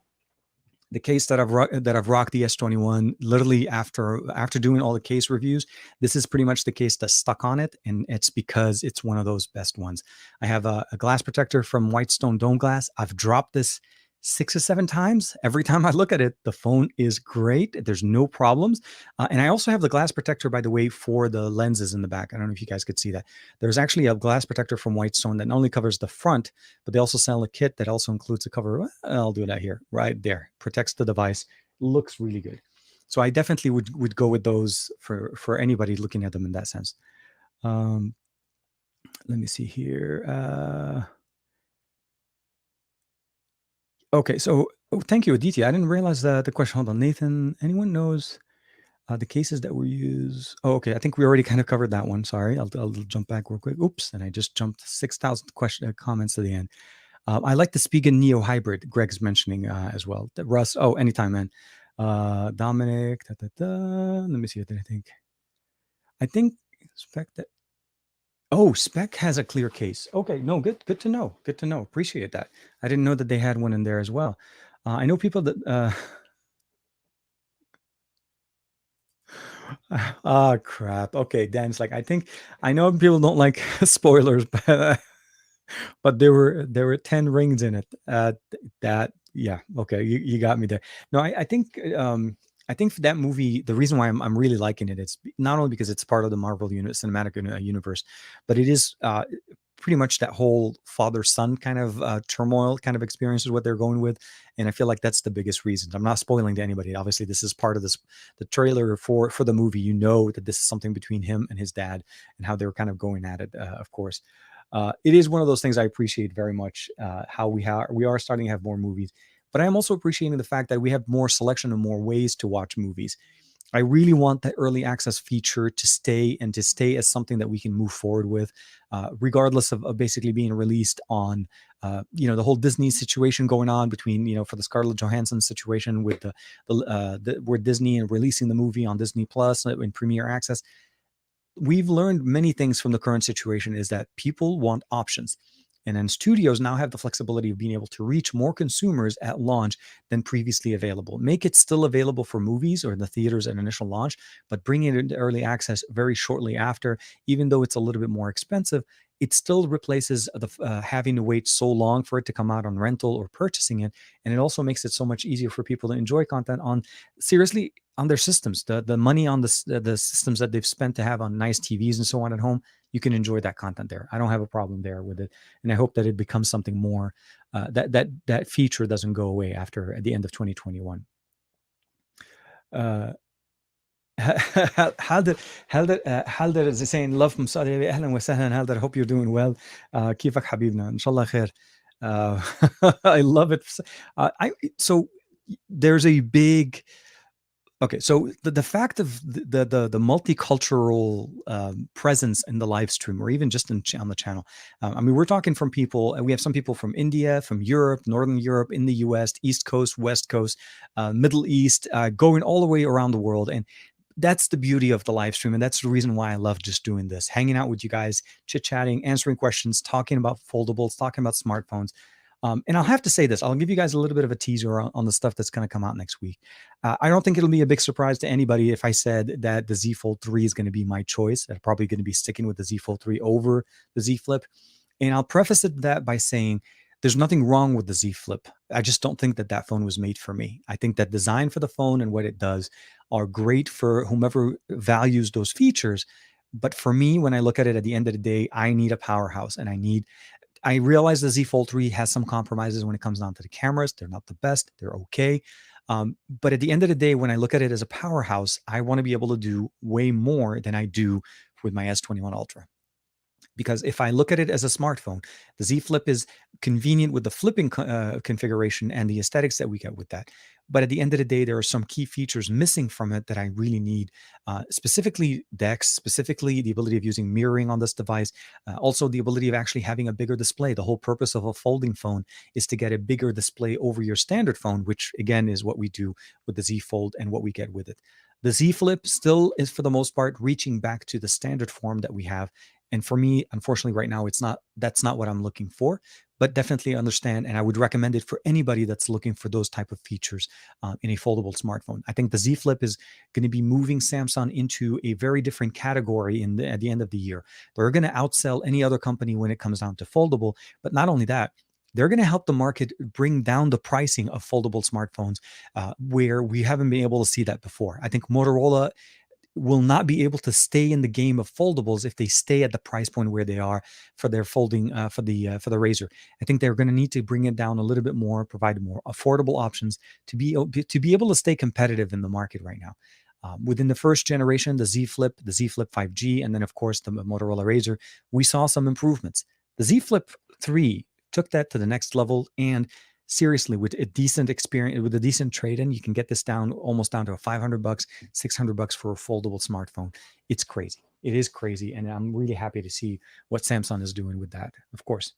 the case that I've rocked the S21 literally after doing all the case reviews, this is pretty much the case that's stuck on it, and it's because it's one of those best ones. I have a glass protector from Whitestone Dome Glass. I've dropped this 6 or 7 times. Every time I look at it, the phone is great. There's no problems. And I also have the glass protector, by the way, for the lenses in the back. I don't know if you guys could see that. There's actually a glass protector from Whitestone that not only covers the front, but they also sell a kit that also includes a cover. I'll do that here, right there. Protects the device. Looks really good. So I definitely would go with those for anybody looking at them in that sense. Um, Let me see here. Okay, so thank you, Aditya. I didn't realize the question. Hold on, Nathan. Anyone knows the cases that were used? Oh, okay. I think we already kind of covered that one. Sorry, I'll jump back real quick. Oops, and I just jumped 6,000 comments to the end. I like the Spigen Neo Hybrid. Greg's mentioning as well. Russ. Oh, anytime, man. Dominic. Let me see. What did I think? I think Spec that. Oh, Spec has a clear case. Okay, no, good to know. Good to know. Appreciate that. I didn't know that they had one in there as well. I know people that. Ah, crap. Okay, Dan's like, I think I know people don't like spoilers, but there were 10 rings in it. That yeah, okay, you got me there. No, I think for that movie, the reason why I'm really liking it, it's not only because it's part of the Marvel cinematic universe, but it is pretty much that whole father son kind of turmoil kind of experience is what they're going with, and I feel like that's the biggest reason. I'm not spoiling to anybody. Obviously, this is part of the trailer for the movie. You know that this is something between him and his dad, and how they're kind of going at it. Of course, it is one of those things I appreciate very much. How we are starting to have more movies, but I am also appreciating the fact that we have more selection and more ways to watch movies. I really want that early access feature to stay and to stay as something that we can move forward with, regardless of basically being released on, the whole Disney situation going on between, for the Scarlett Johansson situation with where Disney and releasing the movie on Disney Plus in Premiere Access. We've learned many things from the current situation is that people want options. And then studios now have the flexibility of being able to reach more consumers at launch than previously available. Make it still available for movies or in the theaters at initial launch, but bring it into early access very shortly after. Even though it's a little bit more expensive, it still replaces the having to wait so long for it to come out on rental or purchasing it, and it also makes it so much easier for people to enjoy content on seriously on their systems. The money on the systems that they've spent to have on nice TVs and so on at home, you can enjoy that content there. I don't have a problem there with it, and I hope that it becomes something more. That feature doesn't go away after at the end of 2021. Uh, Halder, Halder is saying love from Saudi Arabia. أهلا وسهلا Halder. Hope you're doing well. كيفك حبيبنا؟ إن شاء الله خير. I love it. So there's a big. Okay, so the fact of the multicultural presence in the live stream, or even just on the channel. I mean, we're talking from people. We have some people from India, from Europe, Northern Europe, in the U.S., East Coast, West Coast, Middle East, going all the way around the world, and that's the beauty of the live stream, and that's the reason why I love just doing this, hanging out with you guys, chit chatting, answering questions, talking about foldables, talking about smartphones. And I'll have to say this. I'll give you guys a little bit of a teaser on the stuff that's going to come out next week. I don't think it'll be a big surprise to anybody if I said that the Z Fold 3 is going to be my choice. I'm probably going to be sticking with the Z Fold 3 over the Z Flip. And I'll preface that by saying there's nothing wrong with the Z Flip. I just don't think that phone was made for me. I think that design for the phone and what it does are great for whomever values those features. But for me, when I look at it at the end of the day, I need a powerhouse, and I realize the Z Fold 3 has some compromises when it comes down to the cameras. They're not the best. They're okay. But at the end of the day, when I look at it as a powerhouse, I want to be able to do way more than I do with my S21 Ultra. Because if I look at it as a smartphone, the Z Flip is convenient with the flipping configuration and the aesthetics that we get with that. But at the end of the day, there are some key features missing from it that I really need, specifically DeX, specifically the ability of using mirroring on this device, also the ability of actually having a bigger display. The whole purpose of a folding phone is to get a bigger display over your standard phone, which again is what we do with the Z Fold and what we get with it. The Z Flip still is, for the most part, reaching back to the standard form that we have. And for me, unfortunately, right now, that's not what I'm looking for, but definitely understand. And I would recommend it for anybody that's looking for those type of features in a foldable smartphone. I think the Z Flip is going to be moving Samsung into a very different category at the end of the year. They're going to outsell any other company when it comes down to foldable. But not only that, they're going to help the market bring down the pricing of foldable smartphones, where we haven't been able to see that before. I think Motorola will not be able to stay in the game of foldables if they stay at the price point where they are for their folding for the Razr. I think they're going to need to bring it down a little bit more, provide more affordable options to be able to stay competitive in the market right now. Within the first generation, the Z Flip, the Z Flip 5G, and then of course the Motorola Razr, we saw some improvements. The Z Flip 3 took that to the next level, and seriously, with a decent experience, with a decent trade-in, you can get this down almost down to a $500, $600 for a foldable smartphone. It's crazy. It is crazy, and I'm really happy to see what Samsung is doing with that, of course.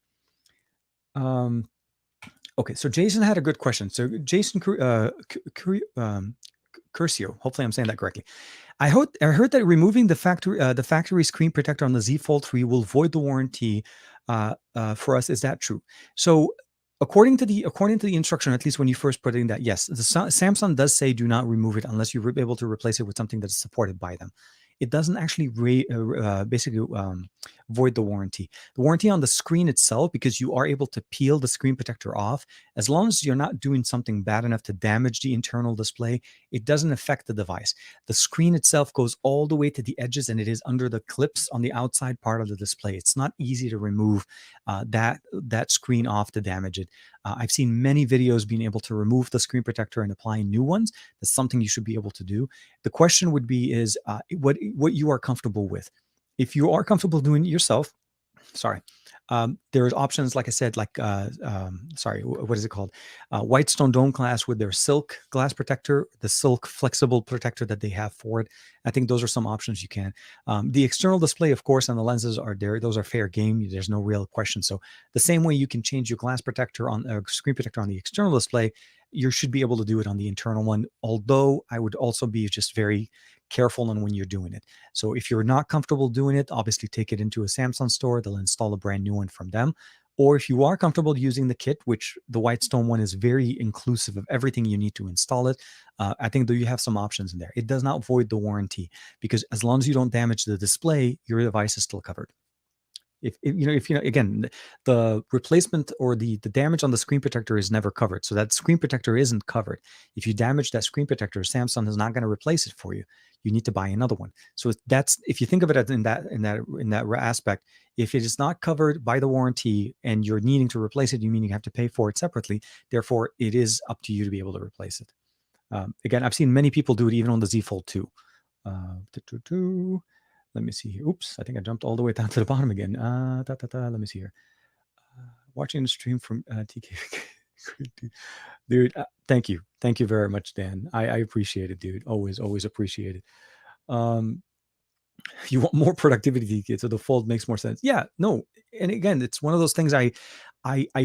Okay, so Jason had a good question. So Jason Curcio, hopefully I'm saying that correctly. I heard that removing the factory screen protector on the Z Fold 3 will void the warranty for us. Is that true? So according to the instruction, at least when you first put in that, yes, Samsung does say do not remove it unless you're able to replace it with something that's supported by them. It doesn't actually basically void the warranty. The warranty on the screen itself, because you are able to peel the screen protector off, as long as you're not doing something bad enough to damage the internal display, it doesn't affect the device. The screen itself goes all the way to the edges, and it is under the clips on the outside part of the display. It's not easy to remove that screen off to damage it. I've seen many videos being able to remove the screen protector and apply new ones. That's something you should be able to do. The question would be is what you are comfortable with. If you are comfortable doing it yourself, there's options, like I said, like what is it called? Whitestone Dome Glass with their silk glass protector, the silk flexible protector that they have for it. I think those are some options you can. The external display, of course, and the lenses are there. Those are fair game. There's no real question. So the same way you can change your glass protector on screen protector on the external display, you should be able to do it on the internal one. Although I would also be just very careful on when you're doing it. So if you're not comfortable doing it, obviously take it into a Samsung store. They'll install a brand new one from them. Or if you are comfortable using the kit, which the Whitestone one is very inclusive of everything you need to install it, I think that you have some options in there. It does not void the warranty, because as long as you don't damage the display, your device is still covered. If again, the replacement or the damage on the screen protector is never covered. So that screen protector isn't covered. If you damage that screen protector, Samsung is not going to replace it for you. You need to buy another one. So that's, if you think of it in that aspect, if it is not covered by the warranty and you're needing to replace it, you mean you have to pay for it separately. Therefore, it is up to you to be able to replace it. Again, I've seen many people do it even on the Z Fold 2. Let me see here. Oops, I think I jumped all the way down to the bottom again. Let me see here. Watching the stream from TK. Dude, thank you. Thank you very much, Dan. I appreciate it, dude. Always appreciate it. You want more productivity, so the Fold makes more sense. Yeah, no. And again, it's one of those things I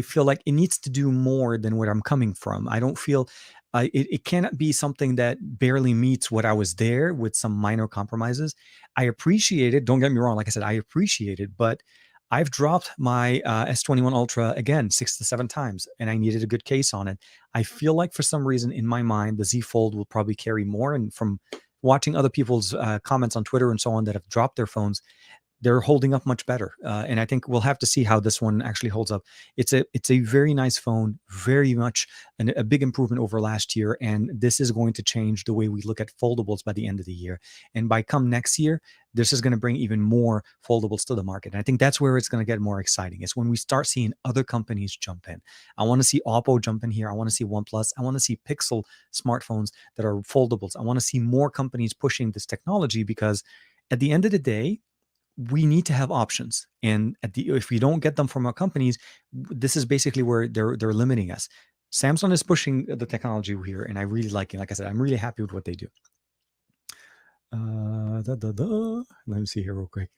feel like it needs to do more than where I'm coming from. I don't feel it cannot be something that barely meets what I was there with some minor compromises. I appreciate it. Don't get me wrong. Like I said, I appreciate it, but I've dropped my S21 Ultra again 6 to 7 times, and I needed a good case on it. I feel like for some reason in my mind, the Z Fold will probably carry more. And from watching other people's comments on Twitter and so on that have dropped their phones, they're holding up much better. And I think we'll have to see how this one actually holds up. It's a very nice phone, very much a big improvement over last year. And this is going to change the way we look at foldables by the end of the year. And by come next year, this is going to bring even more foldables to the market. And I think that's where it's going to get more exciting. It's when we start seeing other companies jump in. I want to see Oppo jump in here. I want to see OnePlus. I want to see Pixel smartphones that are foldables. I want to see more companies pushing this technology, because at the end of the day, we need to have options. And if we don't get them from our companies, this is basically where they're limiting us. Samsung is pushing the technology here, and I really like it. Like I said, I'm really happy with what they do. Let me see here real quick.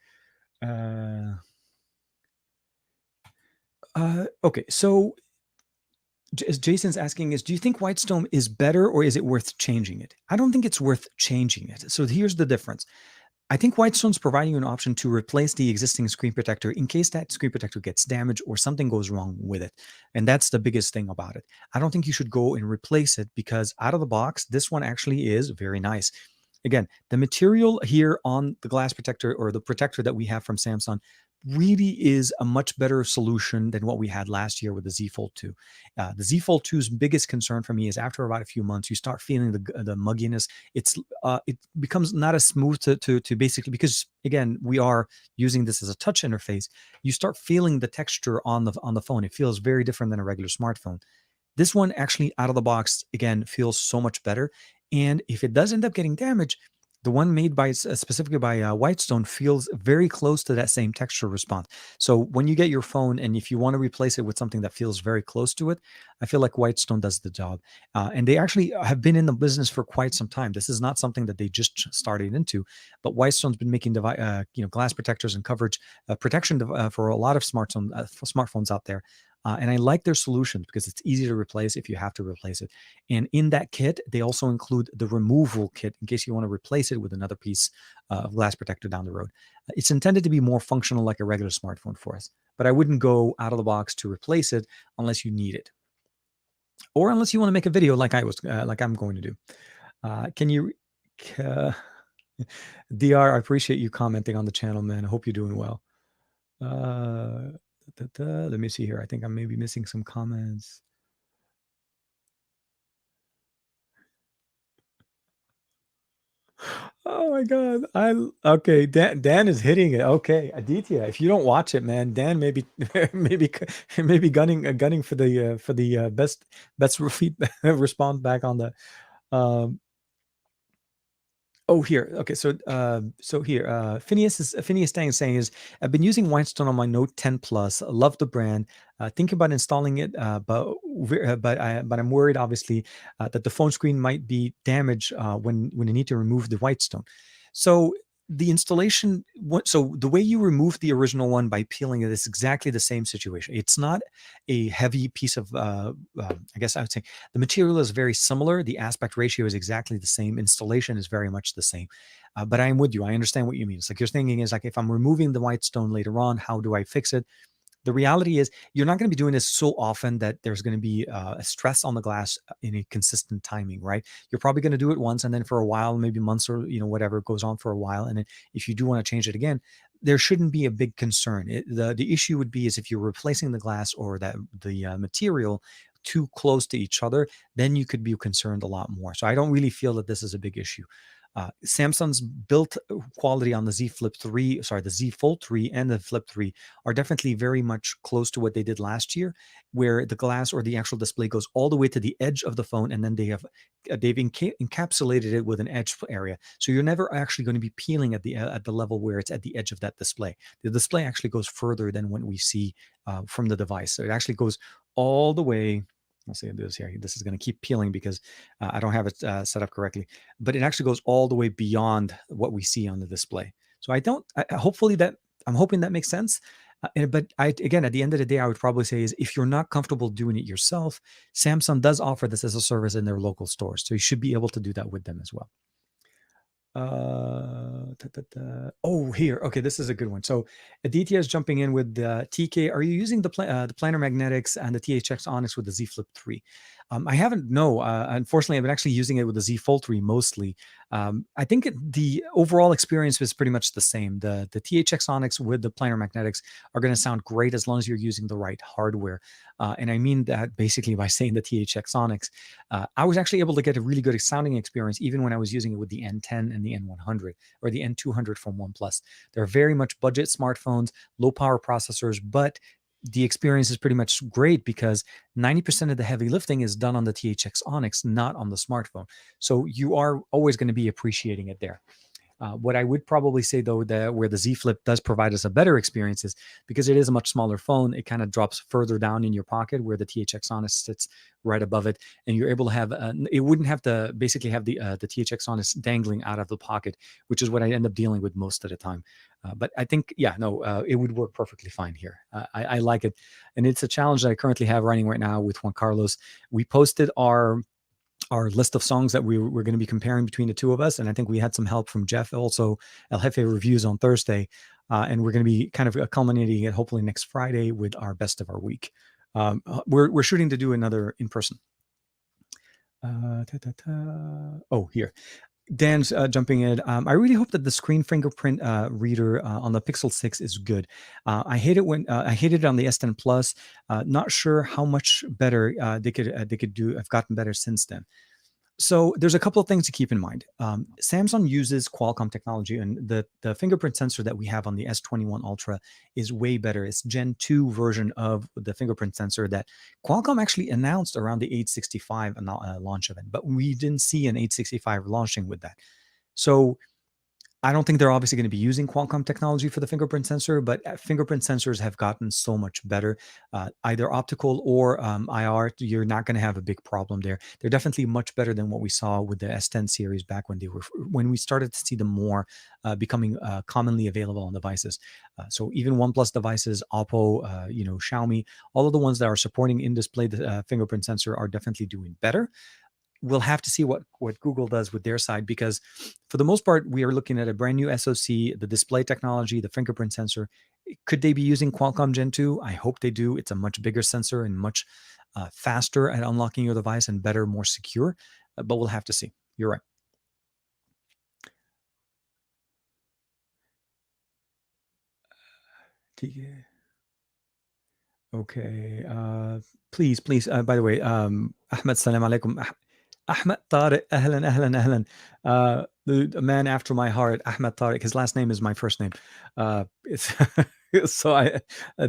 Okay, so as Jason's asking is, do you think Whitestone is better, or is it worth changing it? I don't think it's worth changing it. So here's the difference. I think Whitestone's providing you an option to replace the existing screen protector in case that screen protector gets damaged or something goes wrong with it. And that's the biggest thing about it. I don't think you should go and replace it, because out of the box, this one actually is very nice. Again, the material here on the glass protector, or the protector that we have from Samsung, really is a much better solution than what we had last year with the Z Fold 2. The Z Fold 2's biggest concern for me is after about a few months, you start feeling the mugginess. It becomes not as smooth to basically, because again, we are using this as a touch interface. You start feeling the texture on the phone. It feels very different than a regular smartphone. This one actually out of the box, again, feels so much better. And if it does end up getting damaged, the one made by specifically by Whitestone feels very close to that same texture response. So when you get your phone and if you want to replace it with something that feels very close to it, I feel like Whitestone does the job. And they actually have been in the business for quite some time. This is not something that they just started into, but Whitestone's been making glass protectors and coverage protection for a lot of smartphones out there. And I like their solutions because it's easy to replace if you have to replace it. And in that kit, they also include the removal kit in case you want to replace it with another piece of glass protector down the road. It's intended to be more functional like a regular smartphone for us, but I wouldn't go out of the box to replace it unless you need it, or unless you want to make a video like I'm going to do. Can you? Uh, Dr, I appreciate you commenting on the channel, man. I hope you're doing well. Let me see here. I think I'm maybe missing some comments. Oh my God. Okay. Dan is hitting it. Okay. Aditya, if you don't watch it, man, Dan maybe maybe gunning for the best response back on the um Oh, here. Okay, so here, Phineas Dang is saying is I've been using Whitestone on my Note 10 Plus. Love the brand. Thinking about installing it, but I'm worried, obviously, that the phone screen might be damaged when you need to remove the Whitestone. So the installation, so the way you remove the original one by peeling it is exactly the same situation. It's not a heavy piece of, I guess I would say the material is very similar. The aspect ratio is exactly the same. Installation is very much the same. But I'm with you. I understand what you mean. It's like you're thinking is like, if I'm removing the Whitestone later on, how do I fix it? The reality is you're not going to be doing this so often that there's going to be a stress on the glass in a consistent timing, right? You're probably going to do it once, and then for a while, maybe months or whatever, it goes on for a while, and then if you do want to change it again, there shouldn't be a big concern. The issue would be is if you're replacing the glass or that the material too close to each other, then you could be concerned a lot more. So I don't really feel that this is a big issue. Samsung's built quality on the Z Flip 3, sorry, the Z Fold 3 and the Flip 3 are definitely very much close to what they did last year, where the glass or the actual display goes all the way to the edge of the phone, and then they've encapsulated it with an edge area. So you're never actually going to be peeling at the level where it's at the edge of that display. The display actually goes further than what we see from the device. So it actually goes all the way. I'll say this here. This is going to keep peeling because I don't have it set up correctly, but it actually goes all the way beyond what we see on the display. So hopefully I'm hoping that makes sense. But again, at the end of the day, I would probably say is if you're not comfortable doing it yourself, Samsung does offer this as a service in their local stores. So you should be able to do that with them as well. Oh, here. Okay, this is a good one. So Aditya is jumping in with the TK. Are you using the planar magnetics and the THX Onyx with the Z Flip 3? I haven't. No, unfortunately, I've been actually using it with the Z Fold 3 mostly. I think the overall experience is pretty much the same. The THX Onyx with the planar magnetics are going to sound great as long as you're using the right hardware. And I mean that basically by saying the THX Onyx. I was actually able to get a really good sounding experience even when I was using it with the N10 and the N100 or the N200 from OnePlus. They're very much budget smartphones, low power processors, but the experience is pretty much great because 90% of the heavy lifting is done on the THX Onyx, not on the smartphone. So you are always going to be appreciating it there. What I would probably say, though, that where the Z Flip does provide us a better experience is because it is a much smaller phone, it kind of drops further down in your pocket where the THX Onyx sits right above it. And you're able to have, it wouldn't have to basically have the THX Onyx dangling out of the pocket, which is what I end up dealing with most of the time. But I think, yeah, no, it would work perfectly fine here. I like it. And it's a challenge that I currently have running right now with Juan Carlos. We posted our list of songs that we're going to be comparing between the two of us. And I think we had some help from Jeff, also El Jefe Reviews on Thursday. And we're going to be kind of culminating it hopefully next Friday with our best of our week. We're shooting to do another in person. Oh, here. Dan's jumping in. I really hope that the screen fingerprint reader on the Pixel 6 is good. I hate it when I hated it on the S10 Plus. Not sure how much better they could do. I've gotten better since then. So there's a couple of things to keep in mind. Samsung uses Qualcomm technology, and the fingerprint sensor that we have on the S21 Ultra is way better. It's Gen 2 version of the fingerprint sensor that Qualcomm actually announced around the 865 launch event, but we didn't see an 865 launching with that. So I don't think they're obviously going to be using Qualcomm technology for the fingerprint sensor, but fingerprint sensors have gotten so much better, either optical or IR. You're not going to have a big problem there. They're definitely much better than what we saw with the S10 series back when we started to see them more becoming commonly available on devices. So even OnePlus devices, Oppo, Xiaomi, all of the ones that are supporting in-display fingerprint sensor are definitely doing better. We'll have to see what Google does with their side, because for the most part, we are looking at a brand new SoC, the display technology, the fingerprint sensor. Could they be using Qualcomm Gen 2? I hope they do. It's a much bigger sensor and much faster at unlocking your device and better, more secure. But we'll have to see. You're right. Okay. Please, please. By the way, Ahmed, salam alaikum. Ahmed Tariq, ahlan, ahlan, ahlan. The man after my heart, Ahmed Tariq. His last name is my first name. It's so I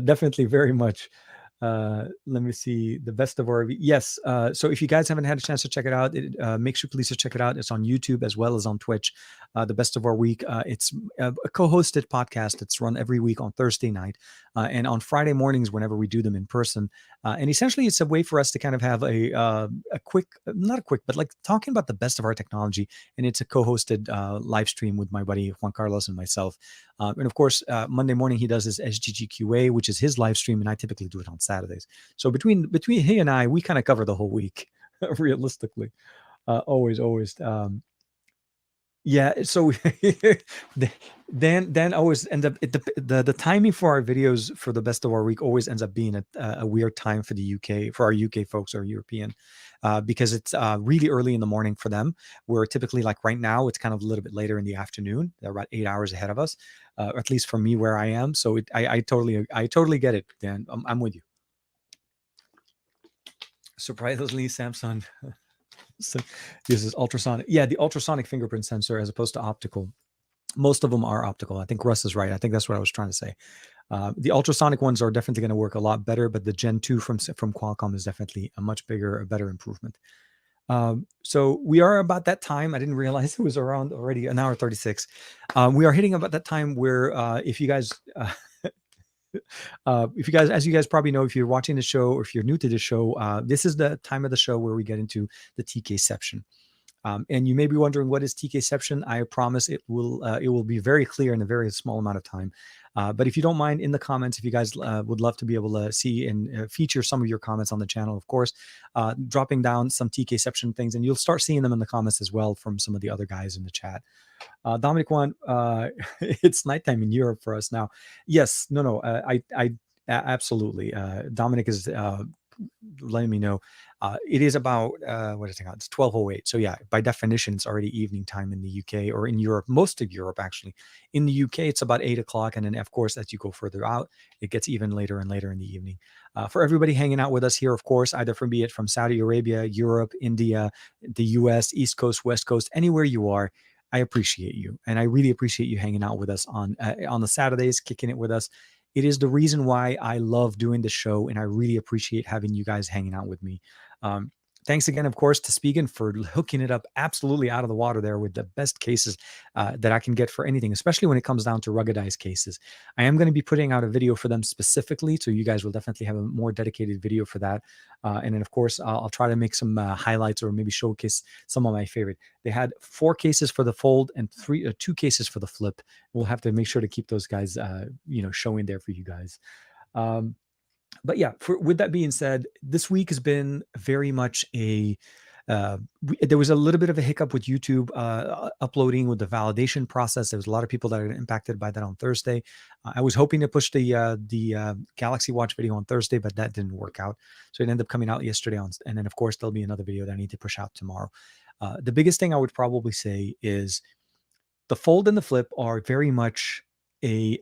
definitely very much. Let me see the best of our yes. So if you guys haven't had a chance to check it out, make sure please to check it out. It's on YouTube as well as on Twitch. The best of our week. It's a co-hosted podcast. It's run every week on Thursday night and on Friday mornings whenever we do them in person. And essentially, it's a way for us to kind of have a quick, not a quick, but like talking about the best of our technology. And it's a co-hosted live stream with my buddy Juan Carlos and myself. And of course, Monday morning he does his SGGQA, which is his live stream, and I typically do it on Saturdays. So between he and I, we kind of cover the whole week, realistically. Always. Yeah, so then always end up the timing for our videos for the best of our week always ends up being a weird time for the UK, for our UK folks or European, because it's really early in the morning for them. Where typically like right now it's kind of a little bit later in the afternoon. They're about 8 hours ahead of us, or at least for me where I am. So I totally get it, Dan. I'm with you. Surprisingly, Samsung uses ultrasonic. Yeah, the ultrasonic fingerprint sensor as opposed to optical. Most of them are optical. I think Russ is right. I think that's what I was trying to say. The ultrasonic ones are definitely going to work a lot better, but the Gen 2 from Qualcomm is definitely a much bigger, a better improvement. So we are about that time. I didn't realize it was around already an hour 36. We are hitting about that time where if you guys, as you guys probably know, if you're watching the show or if you're new to the show, this is the time of the show where we get into the TKception. And you may be wondering what is TKception. I promise it will be very clear in a very small amount of time. But if you don't mind, in the comments, if you guys would love to be able to see and feature some of your comments on the channel, of course, dropping down some TKception things, and you'll start seeing them in the comments as well from some of the other guys in the chat. Dominic one, it's nighttime in Europe for us now. Yes, no, absolutely. Dominic is letting me know. It is about what is it? It's 12:08. So yeah, by definition, it's already evening time in the UK or in Europe. Most of Europe, actually. In the UK, it's about 8 o'clock, and then of course, as you go further out, it gets even later and later in the evening. For everybody hanging out with us here, of course, either from be it from Saudi Arabia, Europe, India, the US, East Coast, West Coast, anywhere you are. I appreciate you, and I really appreciate you hanging out with us on the Saturdays, kicking it with us. It is the reason why I love doing the show, and I really appreciate having you guys hanging out with me. Um, Thanks again, of course, to Spigen for hooking it up absolutely out of the water there with the best cases that I can get for anything, especially when it comes down to ruggedized cases. I am going to be putting out a video for them specifically, so you guys will definitely have a more dedicated video for that. And then, of course, I'll try to make some highlights or maybe showcase some of my favorite. They had 4 cases for the fold and 2 cases for the flip. We'll have to make sure to keep those guys, showing there for you guys. But yeah, with that being said, this week has been very much there was a little bit of a hiccup with YouTube uploading with the validation process. There was a lot of people that are impacted by that on Thursday. I was hoping to push the Galaxy Watch video on Thursday, but that didn't work out. So it ended up coming out yesterday and then of course there'll be another video that I need to push out tomorrow. The biggest thing I would probably say is the fold and the flip are very much a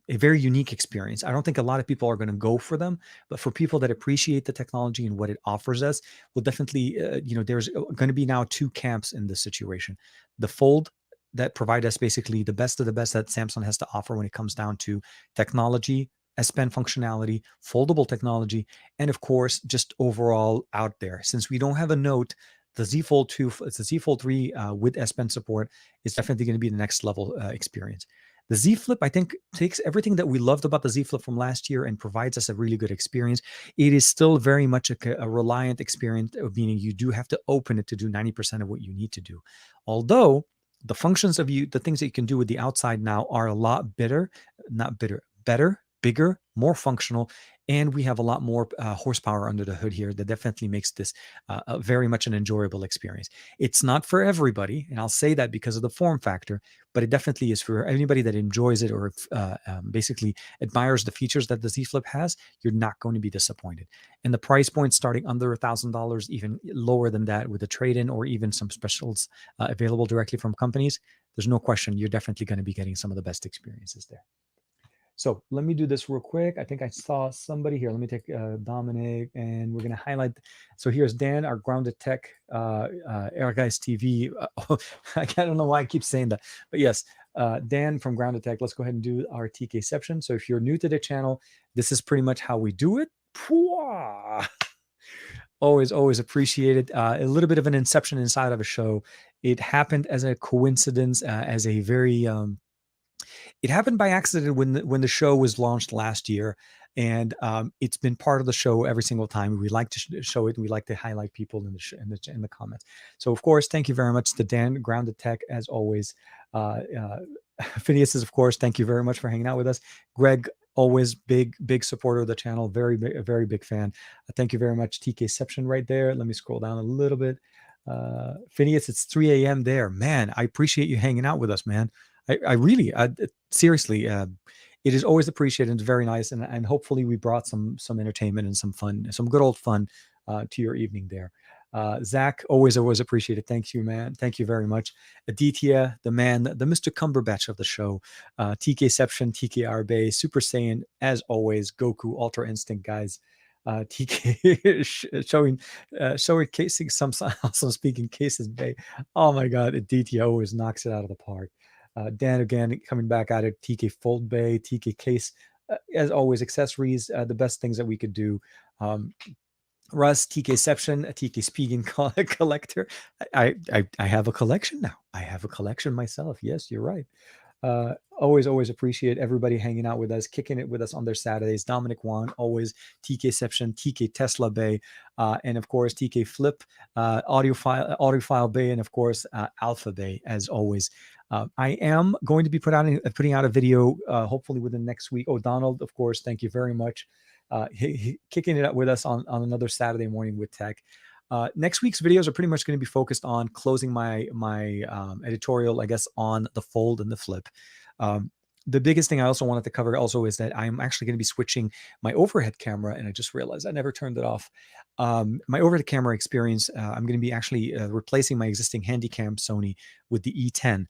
very unique experience. I don't think a lot of people are going to go for them, but for people that appreciate the technology and what it offers us, will definitely, there's going to be now 2 camps in this situation. The fold that provide us basically the best of the best that Samsung has to offer when it comes down to technology, S Pen functionality, foldable technology, and of course, just overall out there. Since we don't have a Note, the Z Fold 2, it's the Z Fold 3 with S Pen support is definitely going to be the next level experience. The Z Flip, I think, takes everything that we loved about the Z Flip from last year and provides us a really good experience. It is still very much a reliant experience, meaning you do have to open it to do 90% of what you need to do. Although the functions of the things that you can do with the outside now are a lot better, bigger, more functional, and we have a lot more horsepower under the hood here that definitely makes this very much an enjoyable experience. It's not for everybody, and I'll say that because of the form factor, but it definitely is for anybody that enjoys it or basically admires the features that the Z Flip has. You're not going to be disappointed. And the price point starting under $1,000, even lower than that with a trade-in or even some specials available directly from companies, there's no question you're definitely going to be getting some of the best experiences there. So let me do this real quick. I think I saw somebody here. Let me take Dominic, and we're going to highlight. So here's Dan, our Grounded Tech, Air Guys TV. I don't know why I keep saying that, but yes, Dan from Grounded Tech. Let's go ahead and do our TKception. So if you're new to the channel, this is pretty much how we do it. Always appreciated. A little bit of an inception inside of a show. It happened as a coincidence, as a very it happened by accident when the show was launched last year, and it's been part of the show every single time. We like to show it. We like to highlight people in the comments. So of course, thank you very much to Dan, Grounded Tech, as always. Phineas is, of course, thank you very much for hanging out with us. Greg, always big supporter of the channel, very big fan. Thank you very much, TKception, right there. Let me scroll down a little bit. Phineas, it's 3 a.m. there, man. I appreciate you hanging out with us, man. I really, seriously, it is always appreciated. It's very nice, and hopefully we brought some entertainment and some fun, some good old fun to your evening there. Zach, always appreciated. Thank you, man. Thank you very much. Aditya, the man, the Mr. Cumberbatch of the show. TKception, TK Bay, Super Saiyan, as always. Goku, Ultra Instinct, guys. TK showcasing some also speaking cases Bay. Oh my God, Aditya always knocks it out of the park. Dan again coming back at it. TK Fold Bay, TK Case, as always, accessories, the best things that we could do. Russ, TKception, a TK Spigen collector. I have a collection now. I have a collection myself. Yes, you're right. Always appreciate everybody hanging out with us, kicking it with us on their Saturdays. Dominic Wan, always TKception, TK Tesla Bay, and of course TK Flip, Audiophile Bay, and of course Alpha Bay, as always. I am going to be putting out a video hopefully within next week. Oh, Donald, of course, thank you very much. Kicking it up with us on another Saturday morning with tech. Next week's videos are pretty much going to be focused on closing my editorial, I guess, on the fold and the flip. The biggest thing I also wanted to cover also is that I'm actually going to be switching my overhead camera, and I just realized I never turned it off. My overhead camera experience, I'm going to be actually replacing my existing Handycam Sony with the E10.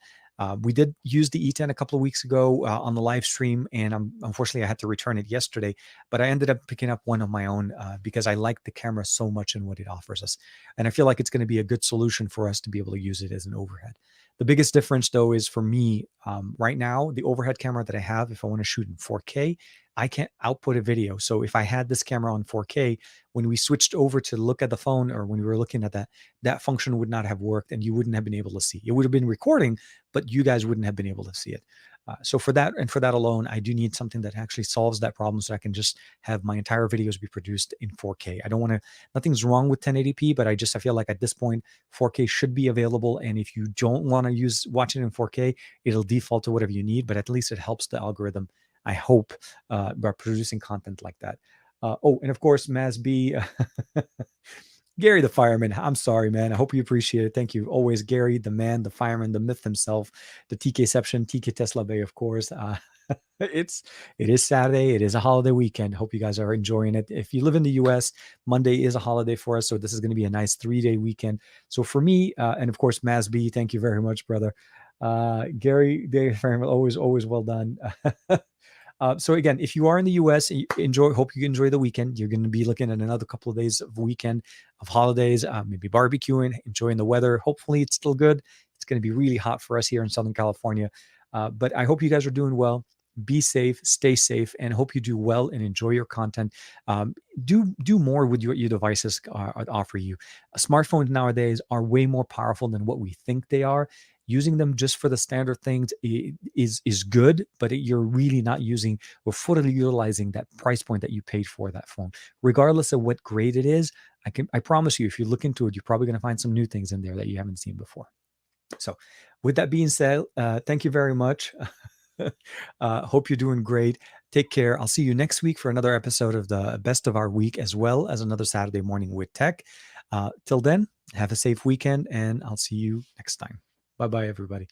We did use the E10 a couple of weeks ago on the live stream, and unfortunately I had to return it yesterday, but I ended up picking up one of my own because I like the camera so much and what it offers us. And I feel like it's going to be a good solution for us to be able to use it as an overhead. The biggest difference, though, is for me right now, the overhead camera that I have, if I want to shoot in 4K, I can't output a video. So if I had this camera on 4K, when we switched over to look at the phone, or when we were looking at that function would not have worked, and you wouldn't have been able to see. It would have been recording, but you guys wouldn't have been able to see it. So for that alone, I do need something that actually solves that problem, so I can just have my entire videos be produced in 4K. I don't want to, nothing's wrong with 1080p, but I feel like at this point, 4K should be available. And if you don't want to watch it in 4K, it'll default to whatever you need, but at least it helps the algorithm, I hope, by producing content like that. Oh, and of course, Maz B, Gary the fireman. I'm sorry, man. I hope you appreciate it. Thank you. Always Gary, the man, the fireman, the myth himself, the TKception, TK Tesla Bay, of course. It is Saturday. It is a holiday weekend. Hope you guys are enjoying it. If you live in the US, Monday is a holiday for us. So this is going to be a nice 3-day weekend. So for me, and of course, Maz B, thank you very much, brother. Gary, always well done. So again, if you are in the US, hope you enjoy the weekend. You're going to be looking at another couple of days of weekend of holidays, maybe barbecuing, enjoying the weather. Hopefully it's still good. It's going to be really hot for us here in Southern California. But I hope you guys are doing well. Be safe, stay safe, and hope you do well and enjoy your content. Do more with your devices offer you. Smartphones nowadays are way more powerful than what we think they are. Using them just for the standard things is good, but you're really not using or fully utilizing that price point that you paid for that phone, regardless of what grade it is. I promise you, if you look into it, you're probably going to find some new things in there that you haven't seen before. So, with that being said, thank you very much. Hope you're doing great. Take care. I'll see you next week for another episode of the best of our week, as well as another Saturday morning with tech. Till then, have a safe weekend, and I'll see you next time. Bye bye, everybody.